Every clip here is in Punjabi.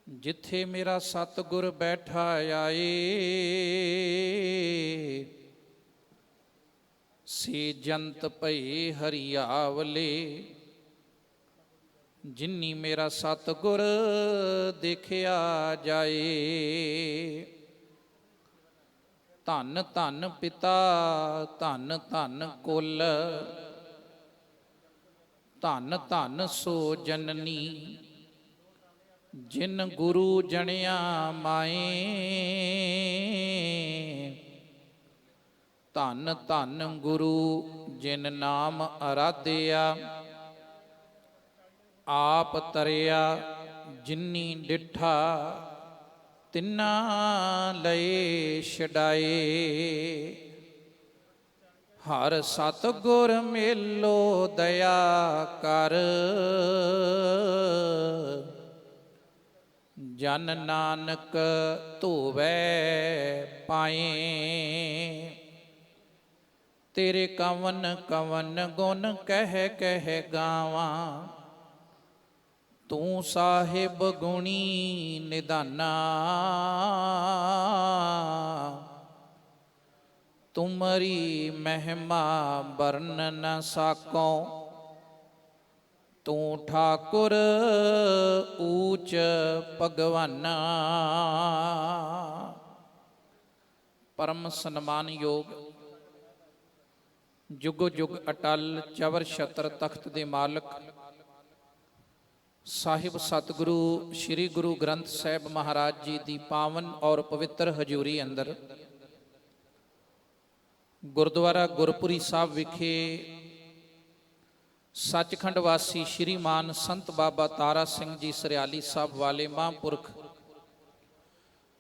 जिथे मेरा सतगुर बैठा आए, से जंत भये हरियावले। जिन्नी मेरा सतगुर देखिया जाए। धन धन पिता धन धन कुल, धन धन सो जननी। जिन गुरु जनिया माए, धन धन गुरु जिन नाम आराध्या। आप तरिया जिन्नी डिठा, तिन्ना लए छड़ाए। हर सतगुर मेलो दया कर, जन नानक धोवै पाए। तेरे कवन कवन गुण कह कह गावां, तू साहिब गुणी निदाना। तुमरी महिमा बरन न साको, तू ठाकुर ऊच भगवाना। परम सन्मान योग जुगो जुग अटल चवर छत्र तख्त दे मालक साहिब सतगुरु श्री गुरु ग्रंथ साहिब महाराज जी की पावन और पवित्र हजूरी अंदर गुरुद्वारा गुरपुरी साहब विखे सचखंड वासी श्रीमान संत बाबा तारा सिंह जी सरियाली साहब वाले महापुरख,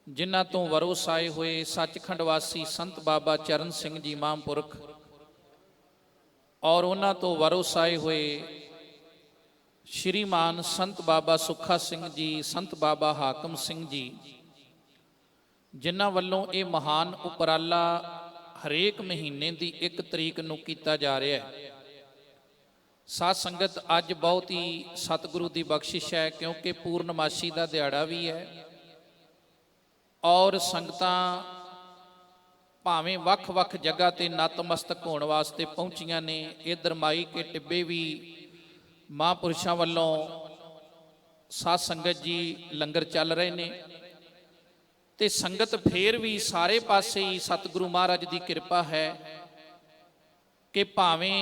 जिन्हां तो वरोस आए हुए सचखंड वासी संत बाबा चरण सिंह जी महापुरख और उन्हां तो वरोस आए हुए श्रीमान संत बाबा सुखा सिंह जी, संत बाबा हाकम सिंह जी, जिन्हां वल्लों ये महान उपराला हरेक महीने की 1 तरीक नूं कीता जा रहा है। साध संगत अज बहुत ही सतगुरु की बख्शिश है, क्योंकि पूर्णमासी का दिहाड़ा भी है और संगतां भावें वख वख जगह ते नतमस्तक होने वास्ते पहुंचियां ने। इधर माई के टिब्बे भी महापुरुषों वालों साध संगत जी लंगर चल रहे ने, ते संगत फिर भी सारे पासे ही सतगुरु महाराज की कृपा है कि भावें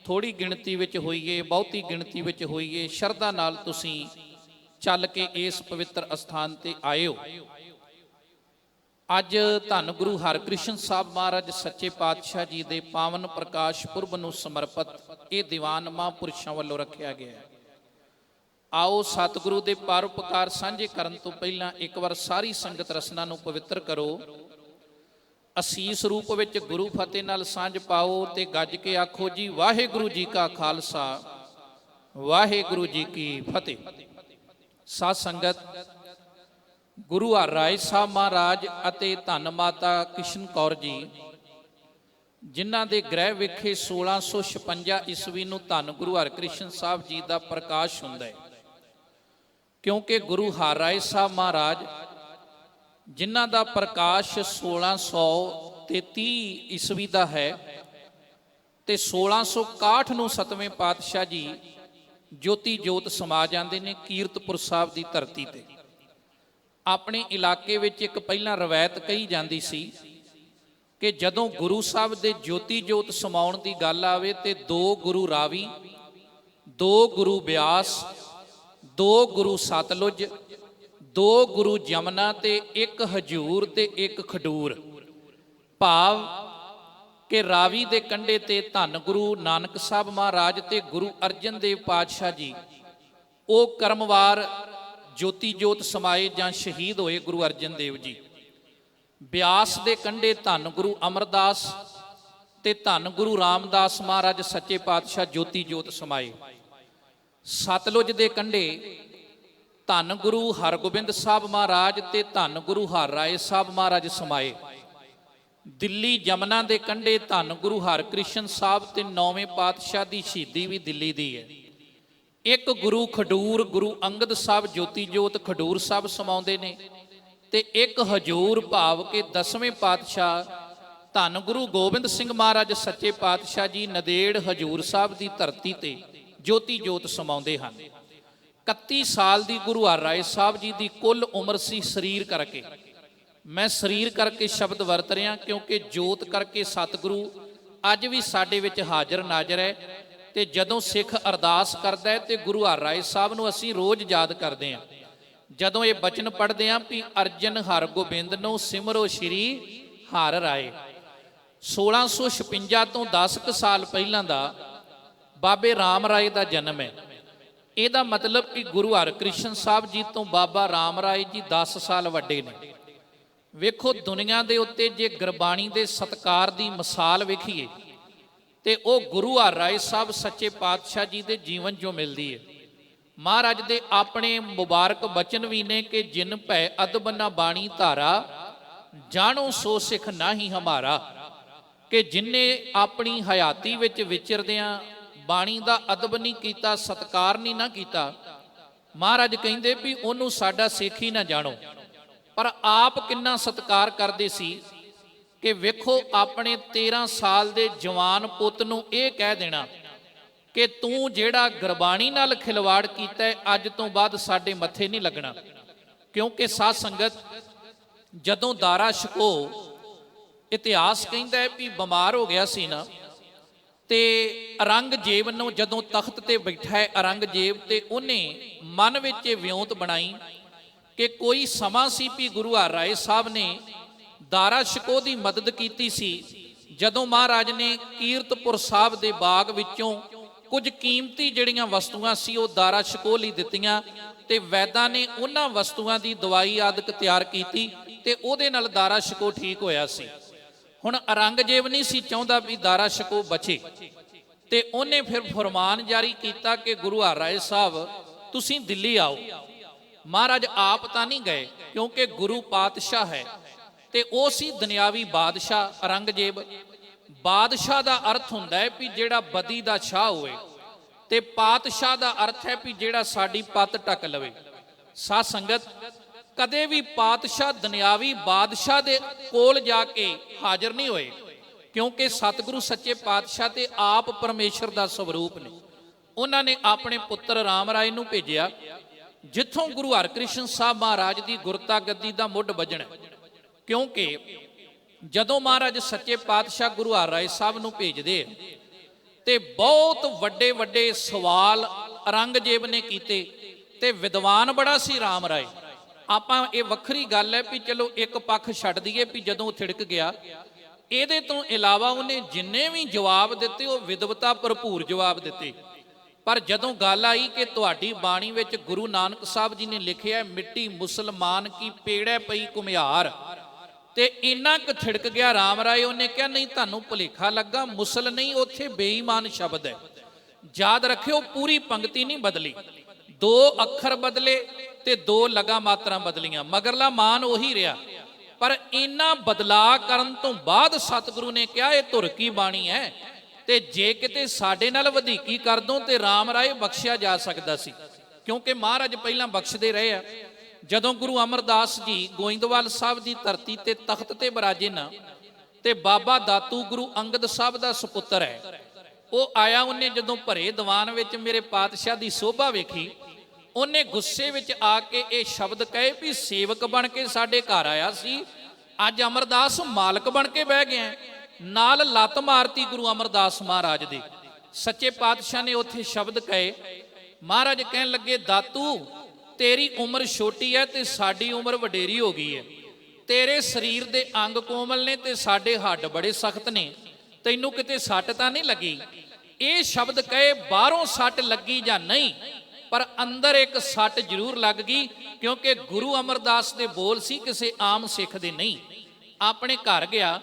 थोड़ी गिणती विच होईए बहुती गिणती विच होईए, शरधा नाल तुसीं चल के इस पवित्र स्थान ते आए हो। अज धन गुरु हरकृष्ण साहब महाराज सच्चे पातशाह जी के पावन प्रकाश पुरब नूं समर्पित ये दीवान महापुरुषों वालों रखा गया है। आओ सतगुरु के परोपकार सांझे करन तो पहला एक बार सारी संगत रसना नूं पवित्र करो। असीस रूप विच गुरु फतेह नाल सांझ पाओ ते गज के आखो जी वाहिगुरु जी का खालसा वाहिगुरु जी की फतेह। साध संगत गुरु हरराय साहब महाराज अते धन माता किशन कौर जी, जिन्हां दे ग्रह विखे 1656 ईस्वी नूं धन गुरु हरकृष्ण साहब जी का प्रकाश हुंदा है। क्योंकि गुरु हरराय साहब महाराज जिन्हां दा प्रकाश 1633 ईस्वी का है ते 1661 नूं 7वें पातशाह जी ज्योति जोत समा जाते ने कीरतपुर साहब की धरती ते। अपने इलाके विच एक पहला रवायत कही जाती सी कि जदों गुरु साहब दे ज्योति जोत समाउण की गल आवे ते 2 गुरु रावी, 2 गुरु ब्यास, 2 गुरु सतलुज, 2 गुरु जमुना ते 1 हजूर ते 1 खडूर, भाव कि रावी दे कंढे ते धन गुरु नानक साहब महाराज ते गुरु अर्जन देव पातशाह जी वो कर्मवार ज्योति जोत समाए जां शहीद होए गुरु अर्जन देव जी। ब्यास दे कंढे धन गुरु अमरदास ते धन गुरु रामदास महाराज सच्चे पातशाह ज्योति जोत समाए। सतलुज दे कंढे धन गुरु हरगोबिंद साहब महाराज ते धन गुरु हरराय साहब महाराज समाए। दिल्ली जमुना के कंढे धन गुरु हरकृष्ण साहब ते 9वें पातशाह की शहीदी भी दिल्ली दी है। ਇੱਕ ਗੁਰੂ ਖਡੂਰ ਗੁਰੂ ਅੰਗਦ ਸਾਹਿਬ ਜੋਤੀ ਜੋਤ ਖਡੂਰ ਸਾਹਿਬ ਸਮਾਉਂਦੇ ਨੇ, ਤੇ ਇੱਕ ਹਜੂਰ ਭਾਵ ਕਿ 10ਵੇਂ ਪਾਤਸ਼ਾਹ ਧੰਨ ਗੁਰੂ ਗੋਬਿੰਦ ਸਿੰਘ ਮਹਾਰਾਜ ਸੱਚੇ ਪਾਤਸ਼ਾਹ ਜੀ ਨਦੇੜ ਹਜੂਰ ਸਾਹਿਬ ਦੀ ਧਰਤੀ ਤੇ ਜੋਤੀ ਜੋਤ ਸਮਾਉਂਦੇ ਹਨ। 31 ਸਾਲ ਦੀ ਗੁਰੂ ਹਰਿਰਾਏ ਸਾਹਿਬ ਜੀ ਦੀ ਕੁੱਲ ਉਮਰ ਸੀ ਸਰੀਰ ਕਰਕੇ। ਮੈਂ ਸਰੀਰ ਕਰਕੇ ਸ਼ਬਦ ਵਰਤ ਰਿਹਾ ਕਿਉਂਕਿ ਜੋਤ ਕਰਕੇ ਸਤਿਗੁਰੂ ਅੱਜ ਵੀ ਸਾਡੇ ਵਿੱਚ ਹਾਜ਼ਰ ਨਾਜ਼ਰ ਹੈ। ਤੇ ਜਦੋਂ ਸਿੱਖ ਅਰਦਾਸ ਕਰਦਾ ਹੈ ਤੇ ਗੁਰੂ ਹਰਿਰਾਏ ਸਾਹਿਬ ਨੂੰ ਅਸੀਂ ਰੋਜ਼ ਯਾਦ ਕਰਦੇ ਹਾਂ। ਜਦੋਂ ਇਹ ਬਚਨ ਪੜ੍ਹਦੇ ਹਾਂ ਵੀ ਅਰਜਨ ਹਰ ਗੋਬਿੰਦ ਨੂੰ ਸਿਮਰੋ ਸ਼੍ਰੀ ਹਰਿ ਰਾਏ। 1656 ਤੋਂ 10 ਕੁ ਸਾਲ ਪਹਿਲਾਂ ਦਾ ਬਾਬੇ ਰਾਮ ਰਾਏ ਦਾ ਜਨਮ ਹੈ। ਇਹਦਾ ਮਤਲਬ ਕਿ ਗੁਰੂ ਹਰਕ੍ਰਿਸ਼ਨ ਸਾਹਿਬ ਜੀ ਤੋਂ ਬਾਬਾ ਰਾਮ ਰਾਏ ਜੀ 10 ਸਾਲ ਵੱਡੇ ਨੇ। ਵੇਖੋ ਦੁਨੀਆ ਦੇ ਉੱਤੇ ਜੇ ਗੁਰਬਾਣੀ ਦੇ ਸਤਕਾਰ ਦੀ ਮਿਸਾਲ ਵੇਖੀਏ ਤੇ ਉਹ ਗੁਰੂ ਹਰਿਰਾਏ ਸਾਹਿਬ ਸੱਚੇ ਪਾਤਸ਼ਾਹ ਜੀ ਦੇ ਜੀਵਨ ਚੋਂ ਮਿਲਦੀ ਹੈ। ਮਹਾਰਾਜ ਦੇ ਆਪਣੇ ਮੁਬਾਰਕ ਬਚਨ ਵੀ ਨੇ ਕਿ ਜਿਨ ਭੈ ਅਦਬ ਨਾ ਬਾਣੀ ਧਾਰਾ, ਜਾਣੋ ਸੋ ਸਿੱਖ ਨਾਹੀ ਹਮਾਰਾ। ਕਿ ਜਿਨਨੇ ਆਪਣੀ ਹਯਾਤੀ ਵਿੱਚ ਵਿਚਰਦਿਆਂ ਬਾਣੀ ਦਾ ਅਦਬ ਨਹੀਂ ਕੀਤਾ, ਸਤਕਾਰ ਨਹੀਂ ਨਾ ਕੀਤਾ, ਮਹਾਰਾਜ ਕਹਿੰਦੇ ਵੀ ਉਹਨੂੰ ਸਾਡਾ ਸਿੱਖ ਹੀ ਨਾ ਜਾਣੋ। ਪਰ ਆਪ ਕਿੰਨਾ ਸਤਕਾਰ ਕਰਦੇ ਸੀ ਕਿ ਵੇਖੋ ਆਪਣੇ 13 ਸਾਲ ਦੇ ਜਵਾਨ ਪੁੱਤ ਨੂੰ ਇਹ ਕਹਿ ਦੇਣਾ ਕਿ ਤੂੰ ਜਿਹੜਾ ਗੁਰਬਾਣੀ ਨਾਲ ਖਿਲਵਾੜ ਕੀਤਾ ਹੈ ਅੱਜ ਤੋਂ ਬਾਅਦ ਸਾਡੇ ਮੱਥੇ ਨਹੀਂ ਲੱਗਣਾ। ਕਿਉਂਕਿ ਸਾਧ ਸੰਗਤ ਜਦੋਂ ਦਾਰਾ ਸ਼ਿਕੋ ਇਤਿਹਾਸ ਕਹਿੰਦਾ ਹੈ ਵੀ ਬਿਮਾਰ ਹੋ ਗਿਆ ਸੀ ਨਾ, ਤੇ ਔਰੰਗਜ਼ੇਬ ਨੂੰ ਜਦੋਂ ਤਖਤ ਤੇ ਬੈਠਾ ਹੈ ਔਰੰਗਜ਼ੇਬ, ਤੇ ਉਹਨੇ ਮਨ ਵਿੱਚ ਇਹ ਵਿਉਂਤ ਬਣਾਈ ਕਿ ਕੋਈ ਸਮਾਂ ਸੀ ਵੀ ਗੁਰੂ ਹਰਿਰਾਏ ਸਾਹਿਬ ਨੇ ਦਾਰਾ ਸ਼ਿਕੋ ਦੀ ਮਦਦ ਕੀਤੀ ਸੀ ਜਦੋਂ ਮਹਾਰਾਜ ਨੇ ਕੀਰਤਪੁਰ ਸਾਹਿਬ ਦੇ ਬਾਗ ਵਿੱਚੋਂ ਕੁਝ ਕੀਮਤੀ ਜਿਹੜੀਆਂ ਵਸਤੂਆਂ ਸੀ ਉਹ ਦਾਰਾ ਸ਼ਿਕੋ ਲਈ ਦਿੱਤੀਆਂ, ਤੇ ਵੈਦਾਂ ਨੇ ਉਹਨਾਂ ਵਸਤੂਆਂ ਦੀ ਦਵਾਈ ਆਦਿਕ ਤਿਆਰ ਕੀਤੀ ਤੇ ਉਹਦੇ ਨਾਲ ਦਾਰਾ ਸ਼ਿਕੋ ਠੀਕ ਹੋਇਆ ਸੀ। ਹੁਣ ਔਰੰਗਜ਼ੇਬ ਨਹੀਂ ਸੀ ਚਾਹੁੰਦਾ ਵੀ ਦਾਰਾ ਸ਼ਿਕੋ ਬਚੇ, ਤੇ ਉਹਨੇ ਫਿਰ ਫਰਮਾਨ ਜਾਰੀ ਕੀਤਾ ਕਿ ਗੁਰੂ ਹਰਿਰਾਏ ਸਾਹਿਬ ਤੁਸੀਂ ਦਿੱਲੀ ਆਓ। ਮਹਾਰਾਜ ਆਪ ਤਾਂ ਨਹੀਂ ਗਏ ਕਿਉਂਕਿ ਗੁਰੂ ਪਾਤਸ਼ਾਹ ਹੈ, ਤੇ ਉਹ ਸੀ ਦੁਨਿਆਵੀ ਬਾਦਸ਼ਾਹ ਔਰੰਗਜ਼ੇਬ। ਬਾਦਸ਼ਾਹ ਦਾ ਅਰਥ ਹੁੰਦਾ ਹੈ ਵੀ ਜਿਹੜਾ ਬਦੀ ਦਾ ਸ਼ਾਹ ਹੋਵੇ, ਤੇ ਪਾਤਸ਼ਾਹ ਦਾ ਅਰਥ ਹੈ ਵੀ ਜਿਹੜਾ ਸਾਡੀ ਪੱਤ ਟੱਕ ਲਵੇ। ਸਾਧ ਸੰਗਤ ਕਦੇ ਵੀ ਪਾਤਸ਼ਾਹ ਦੁਨਿਆਵੀ ਬਾਦਸ਼ਾਹ ਦੇ ਕੋਲ ਜਾ ਕੇ ਹਾਜ਼ਰ ਨਹੀਂ ਹੋਏ, ਕਿਉਂਕਿ ਸਤਿਗੁਰੂ ਸੱਚੇ ਪਾਤਸ਼ਾਹ ਤੇ ਆਪ ਪਰਮੇਸ਼ਰ ਦਾ ਸਵਰੂਪ ਨੇ। ਉਹਨਾਂ ਨੇ ਆਪਣੇ ਪੁੱਤਰ ਰਾਮ ਰਾਏ ਨੂੰ ਭੇਜਿਆ ਜਿੱਥੋਂ ਗੁਰੂ ਹਰਕ੍ਰਿਸ਼ਨ ਸਾਹਿਬ ਮਹਾਰਾਜ ਦੀ ਗੁਰਤਾ ਗੱਦੀ ਦਾ ਮੁੱਢ ਵੱਜਣਾ। ਕਿਉਂਕਿ ਜਦੋਂ ਮਹਾਰਾਜ ਸੱਚੇ ਪਾਤਸ਼ਾਹ ਗੁਰੂ ਹਰਿਰਾਏ ਸਾਹਿਬ ਨੂੰ ਭੇਜਦੇ ਤੇ ਬਹੁਤ ਵੱਡੇ ਵੱਡੇ ਸਵਾਲ ਔਰੰਗਜ਼ੇਬ ਨੇ ਕੀਤੇ, ਤੇ ਵਿਦਵਾਨ ਬੜਾ ਸੀ ਰਾਮ ਰਾਏ। ਆਪਾਂ ਇਹ ਵੱਖਰੀ ਗੱਲ ਹੈ ਵੀ ਚਲੋ ਇੱਕ ਪੱਖ ਛੱਡ ਦਈਏ ਵੀ ਜਦੋਂ ਉਹ ਥਿੜਕ ਗਿਆ, ਇਹਦੇ ਤੋਂ ਇਲਾਵਾ ਉਹਨੇ ਜਿੰਨੇ ਵੀ ਜਵਾਬ ਦਿੱਤੇ ਉਹ ਵਿਦਵਤਾ ਭਰਪੂਰ ਜਵਾਬ ਦਿੱਤੇ। ਪਰ ਜਦੋਂ ਗੱਲ ਆਈ ਕਿ ਤੁਹਾਡੀ ਬਾਣੀ ਵਿੱਚ ਗੁਰੂ ਨਾਨਕ ਸਾਹਿਬ ਜੀ ਨੇ ਲਿਖਿਆ ਮਿੱਟੀ ਮੁਸਲਮਾਨ ਕੀ ਪੇੜੈ ਪਈ ਘੁਮਿਆਰ, ਤੇ ਇੰਨਾ ਕੁ ਥਿੜਕ ਗਿਆ ਰਾਮ ਰਾਏ। ਉਹਨੇ ਕਿਹਾ ਨਹੀਂ ਤੁਹਾਨੂੰ ਭੁਲੇਖਾ ਲੱਗਾ, ਮੁਸਲ ਨਹੀਂ ਉੱਥੇ ਬੇਈਮਾਨ ਸ਼ਬਦ ਹੈ। ਯਾਦ ਰੱਖਿਓ ਪੂਰੀ ਪੰਕਤੀ ਨਹੀਂ ਬਦਲੀ, 2 ਅੱਖਰ ਬਦਲੇ ਤੇ 2 ਲਗਾ ਮਾਤਰਾ ਬਦਲੀਆਂ, ਮਗਰਲਾ ਮਾਨ ਉਹੀ ਰਿਹਾ। ਪਰ ਇੰਨਾ ਬਦਲਾਅ ਕਰਨ ਤੋਂ ਬਾਅਦ ਸਤਿਗੁਰੂ ਨੇ ਕਿਹਾ ਇਹ ਧੁਰ ਕੀ ਬਾਣੀ ਹੈ, ਤੇ ਜੇ ਕਿਤੇ ਸਾਡੇ ਨਾਲ ਵਧੀਕੀ ਕਰ ਦੋ ਤੇ ਰਾਮ ਰਾਏ ਬਖਸ਼ਿਆ ਜਾ ਸਕਦਾ ਸੀ, ਕਿਉਂਕਿ ਮਹਾਰਾਜ ਪਹਿਲਾਂ ਬਖਸ਼ਦੇ ਰਹੇ ਆ। ਜਦੋਂ ਗੁਰੂ ਅਮਰਦਾਸ ਜੀ ਗੋਇੰਦਵਾਲ ਸਾਹਿਬ ਦੀ ਧਰਤੀ ਤੇ ਤਖਤ ਤੇ ਬਿਰਾਜੇ ਨਾ, ਤੇ ਬਾਬਾ ਦਾਤੂ ਗੁਰੂ ਅੰਗਦ ਸਾਹਿਬ ਦਾ ਸੁਪੁੱਤਰ ਹੈ, ਉਹ ਆਇਆ। ਉਹਨੇ ਜਦੋਂ ਭਰੇ ਦੀਵਾਨ ਵਿੱਚ ਮੇਰੇ ਪਾਤਸ਼ਾਹ ਦੀ ਸੋਭਾ ਵੇਖੀ, ਉਹਨੇ ਗੁੱਸੇ ਵਿੱਚ ਆ ਕੇ ਇਹ ਸ਼ਬਦ ਕਹੇ ਵੀ ਸੇਵਕ ਬਣ ਕੇ ਸਾਡੇ ਘਰ ਆਇਆ ਸੀ, ਅੱਜ ਅਮਰਦਾਸ ਮਾਲਕ ਬਣ ਕੇ ਬਹਿ ਗਿਆ। ਨਾਲ ਲੱਤ ਮਾਰਤੀ ਗੁਰੂ ਅਮਰਦਾਸ ਮਹਾਰਾਜ ਦੇ। ਸੱਚੇ ਪਾਤਸ਼ਾਹ ਨੇ ਉੱਥੇ ਸ਼ਬਦ ਕਹੇ। ਮਹਾਰਾਜ ਕਹਿਣ ਲੱਗੇ ਦਾਤੂ ਤੇਰੀ ਉਮਰ ਛੋਟੀ ਹੈ ਤੇ ਸਾਡੀ ਉਮਰ ਵਡੇਰੀ ਹੋ ਗਈ ਹੈ, ਤੇਰੇ ਸਰੀਰ ਦੇ ਅੰਗ ਕੋਮਲ ਨੇ ਤੇ ਸਾਡੇ ਹੱਡ ਬੜੇ ਸਖਤ ਨੇ, ਤੈਨੂੰ ਕਿਤੇ ਸੱਟ ਤਾਂ ਨਹੀਂ ਲੱਗੀ। ਇਹ ਸ਼ਬਦ ਕਹੇ ਬਾਹਰੋਂ ਸੱਟ ਲੱਗੀ ਜਾਂ ਨਹੀਂ, ਪਰ ਅੰਦਰ ਇੱਕ ਸੱਟ ਜ਼ਰੂਰ ਲੱਗ ਗਈ, ਕਿਉਂਕਿ ਗੁਰੂ ਅਮਰਦਾਸ ਦੇ ਬੋਲ ਸੀ ਕਿਸੇ ਆਮ ਸਿੱਖ ਦੇ ਨਹੀਂ। ਆਪਣੇ ਘਰ ਗਿਆ,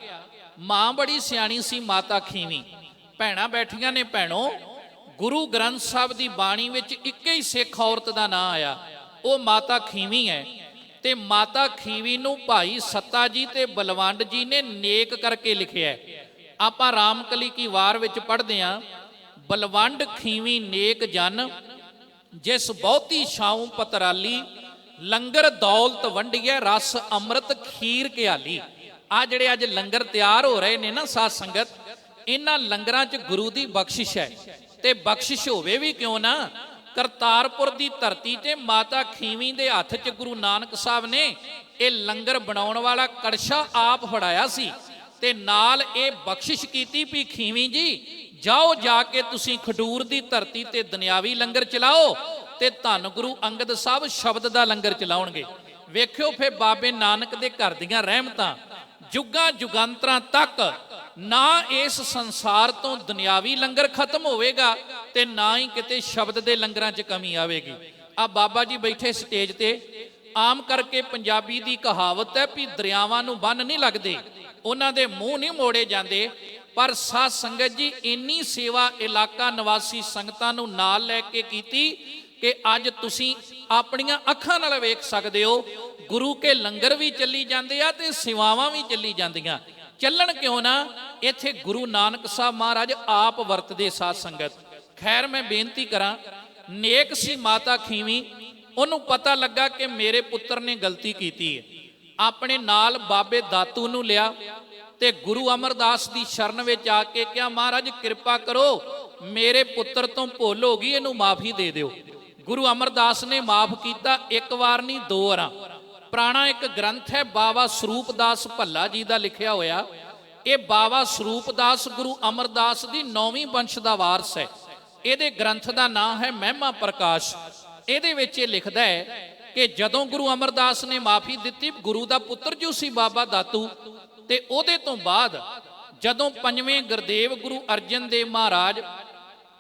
ਮਾਂ ਬੜੀ ਸਿਆਣੀ ਸੀ ਮਾਤਾ ਖੀਵੀ, ਭੈਣਾਂ ਬੈਠੀਆਂ ਨੇ। ਭੈਣੋ ਗੁਰੂ ਗ੍ਰੰਥ ਸਾਹਿਬ ਦੀ ਬਾਣੀ ਵਿੱਚ ਇੱਕ ਹੀ ਸਿੱਖ ਔਰਤ ਦਾ ਨਾਂ ਆਇਆ, ਉਹ ਮਾਤਾ ਖੀਵੀ ਹੈ। ਤੇ ਮਾਤਾ ਖੀਵੀ ਨੂੰ ਭਾਈ ਸੱਤਾ ਜੀ ਤੇ ਬਲਵੰਡ ਜੀ ਨੇ ਨੇਕ ਕਰਕੇ ਲਿਖਿਆ। ਆਪਾਂ ਰਾਮਕਲੀ ਕੀ ਵਾਰ ਵਿੱਚ ਪੜ੍ਹਦੇ ਹਾਂ, ਬਲਵੰਡ ਖੀਵੀ ਨੇਕ ਜਨ ਜਿਸ ਬਹੁਤੀ ਛਾਉ ਪਤਰਾਲੀ, ਲੰਗਰ ਦੌਲਤ ਵੰਡੀਏ ਰਸ ਅੰਮ੍ਰਿਤ ਖੀਰ ਘਿਆਲੀ। ਆ ਜਿਹੜੇ ਅੱਜ ਲੰਗਰ ਤਿਆਰ ਹੋ ਰਹੇ ਨੇ ਨਾ ਸਾਧ ਸੰਗਤ, ਇਹਨਾਂ ਲੰਗਰਾਂ 'ਚ ਗੁਰੂ ਦੀ ਬਖਸ਼ਿਸ਼ ਹੈ। ਤੇ ਬਖਸ਼ਿਸ਼ ਹੋਵੇ ਵੀ ਕਿਉਂ ਨਾ, ਕਰਤਾਰਪੁਰ ਦੀ ਧਰਤੀ ਤੇ ਮਾਤਾ ਖੀਵੀ ਦੇ ਹੱਥ 'ਚ ਗੁਰੂ ਨਾਨਕ ਸਾਹਿਬ ਨੇ ਇਹ ਲੰਗਰ ਬਣਾਉਣ ਵਾਲਾ ਕੜਛਾ ਆਪ ਫੜਾਇਆ ਸੀ ਤੇ ਨਾਲ ਇਹ ਬਖਸ਼ਿਸ਼ ਕੀਤੀ ਵੀ ਖੀਵੀ ਜੀ ਜਾਓ, ਜਾ ਕੇ ਤੁਸੀਂ ਖਡੂਰ ਦੀ ਧਰਤੀ ਤੇ ਦੁਨਿਆਵੀ ਲੰਗਰ ਚਲਾਓ ਤੇ ਧੰਨ ਗੁਰੂ ਅੰਗਦ ਸਾਹਿਬ ਸ਼ਬਦ ਦਾ ਲੰਗਰ ਚਲਾਉਣਗੇ। ਵੇਖਿਓ ਫੇ ਬਾਬੇ ਨਾਨਕ ਦੇ ਘਰ ਦੀਆਂ ਰਹਿਮਤਾਂ ਜੁਗਾਂ ਜੁਗਾਂਤਰਾਂ ਤੱਕ ਨਾ ਇਸ ਸੰਸਾਰ ਤੋਂ ਦੁਨਿਆਵੀ ਲੰਗਰ ਖਤਮ ਹੋਵੇਗਾ ਤੇ ਨਾ ਹੀ ਕਿਤੇ ਸ਼ਬਦ ਦੇ ਲੰਗਰਾਂ 'ਚ ਕਮੀ ਆਵੇਗੀ। ਆ ਬਾਬਾ ਜੀ ਬੈਠੇ ਸਟੇਜ ਤੇ, ਆਮ ਕਰਕੇ ਪੰਜਾਬੀ ਦੀ ਕਹਾਵਤ ਹੈ ਵੀ ਦਰਿਆਵਾਂ ਨੂੰ ਬੰਨ ਨਹੀਂ ਲੱਗਦੇ, ਉਹਨਾਂ ਦੇ ਮੂੰਹ ਨਹੀਂ ਮੋੜੇ ਜਾਂਦੇ। ਪਰ ਸਾਧ ਸੰਗਤ ਜੀ ਇੰਨੀ ਸੇਵਾ ਇਲਾਕਾ ਨਿਵਾਸੀ ਸੰਗਤਾਂ ਨੂੰ ਨਾਲ ਲੈ ਕੇ ਕੀਤੀ ਕਿ ਅੱਜ ਤੁਸੀਂ ਆਪਣੀਆਂ ਅੱਖਾਂ ਨਾਲ ਵੇਖ ਸਕਦੇ ਹੋ, ਗੁਰੂ ਕੇ ਲੰਗਰ ਵੀ ਚੱਲੀ ਜਾਂਦੇ ਆ ਤੇ ਸੇਵਾਵਾਂ ਵੀ ਚੱਲੀ ਜਾਂਦੀਆਂ। ਚੱਲਣ ਕਿਉਂ ਨਾ, ਇੱਥੇ ਗੁਰੂ ਨਾਨਕ ਸਾਹਿਬ ਮਹਾਰਾਜ ਆਪ ਵਰਤਦੇ। ਸਾਧ ਸੰਗਤ ਖੈਰ ਮੈਂ ਬੇਨਤੀ ਕਰਾਂ, ਨੇਕ ਸੀ ਮਾਤਾ ਖੀਵੀ, ਉਹਨੂੰ ਪਤਾ ਲੱਗਾ ਕਿ ਮੇਰੇ ਪੁੱਤਰ ਨੇ ਗਲਤੀ ਕੀਤੀ ਹੈ। ਆਪਣੇ ਨਾਲ ਬਾਬੇ ਦਾਤੂ ਨੂੰ ਲਿਆ ਤੇ ਗੁਰੂ ਅਮਰਦਾਸ ਦੀ ਸ਼ਰਨ ਵਿੱਚ ਆ ਕੇ ਕਿਹਾ, ਮਹਾਰਾਜ ਕਿਰਪਾ ਕਰੋ, ਮੇਰੇ ਪੁੱਤਰ ਤੋਂ ਭੁੱਲ ਹੋ ਗਈ, ਇਹਨੂੰ ਮਾਫੀ ਦੇ ਦਿਓ। ਗੁਰੂ ਅਮਰਦਾਸ ਨੇ ਮਾਫ ਕੀਤਾ, ਇੱਕ ਵਾਰ ਨਹੀਂ ਦੋ ਵਾਰਾਂ। ਪੁਰਾਣਾ ਇੱਕ ਗ੍ਰੰਥ ਹੈ ਬਾਬਾ ਸਰੂਪਦਾਸ ਭੱਲਾ ਜੀ ਦਾ ਲਿਖਿਆ ਹੋਇਆ। ਇਹ ਬਾਬਾ ਸਰੂਪਦਾਸ ਗੁਰੂ ਅਮਰਦਾਸ ਦੀ 9ਵੀਂ ਵੰਸ਼ ਦਾ ਵਾਰਸ ਹੈ। ਇਹਦੇ ਗ੍ਰੰਥ ਦਾ ਨਾਮ ਹੈ ਮਹਿਮਾ ਪ੍ਰਕਾਸ਼। ਇਹਦੇ ਵਿੱਚ ਇਹ ਲਿਖਦਾ ਹੈ ਕਿ ਜਦੋਂ ਗੁਰੂ ਅਮਰਦਾਸ ਨੇ ਮਾਫੀ ਦਿੱਤੀ, ਗੁਰੂ ਦਾ ਪੁੱਤਰ ਜੋ ਸੀ ਬਾਬਾ ਦਾਤੂ, ਤੇ ਉਹਦੇ ਤੋਂ ਬਾਅਦ ਜਦੋਂ ਪੰਜਵੇਂ ਗੁਰਦੇਵ ਗੁਰੂ ਅਰਜਨ ਦੇਵ ਮਹਾਰਾਜ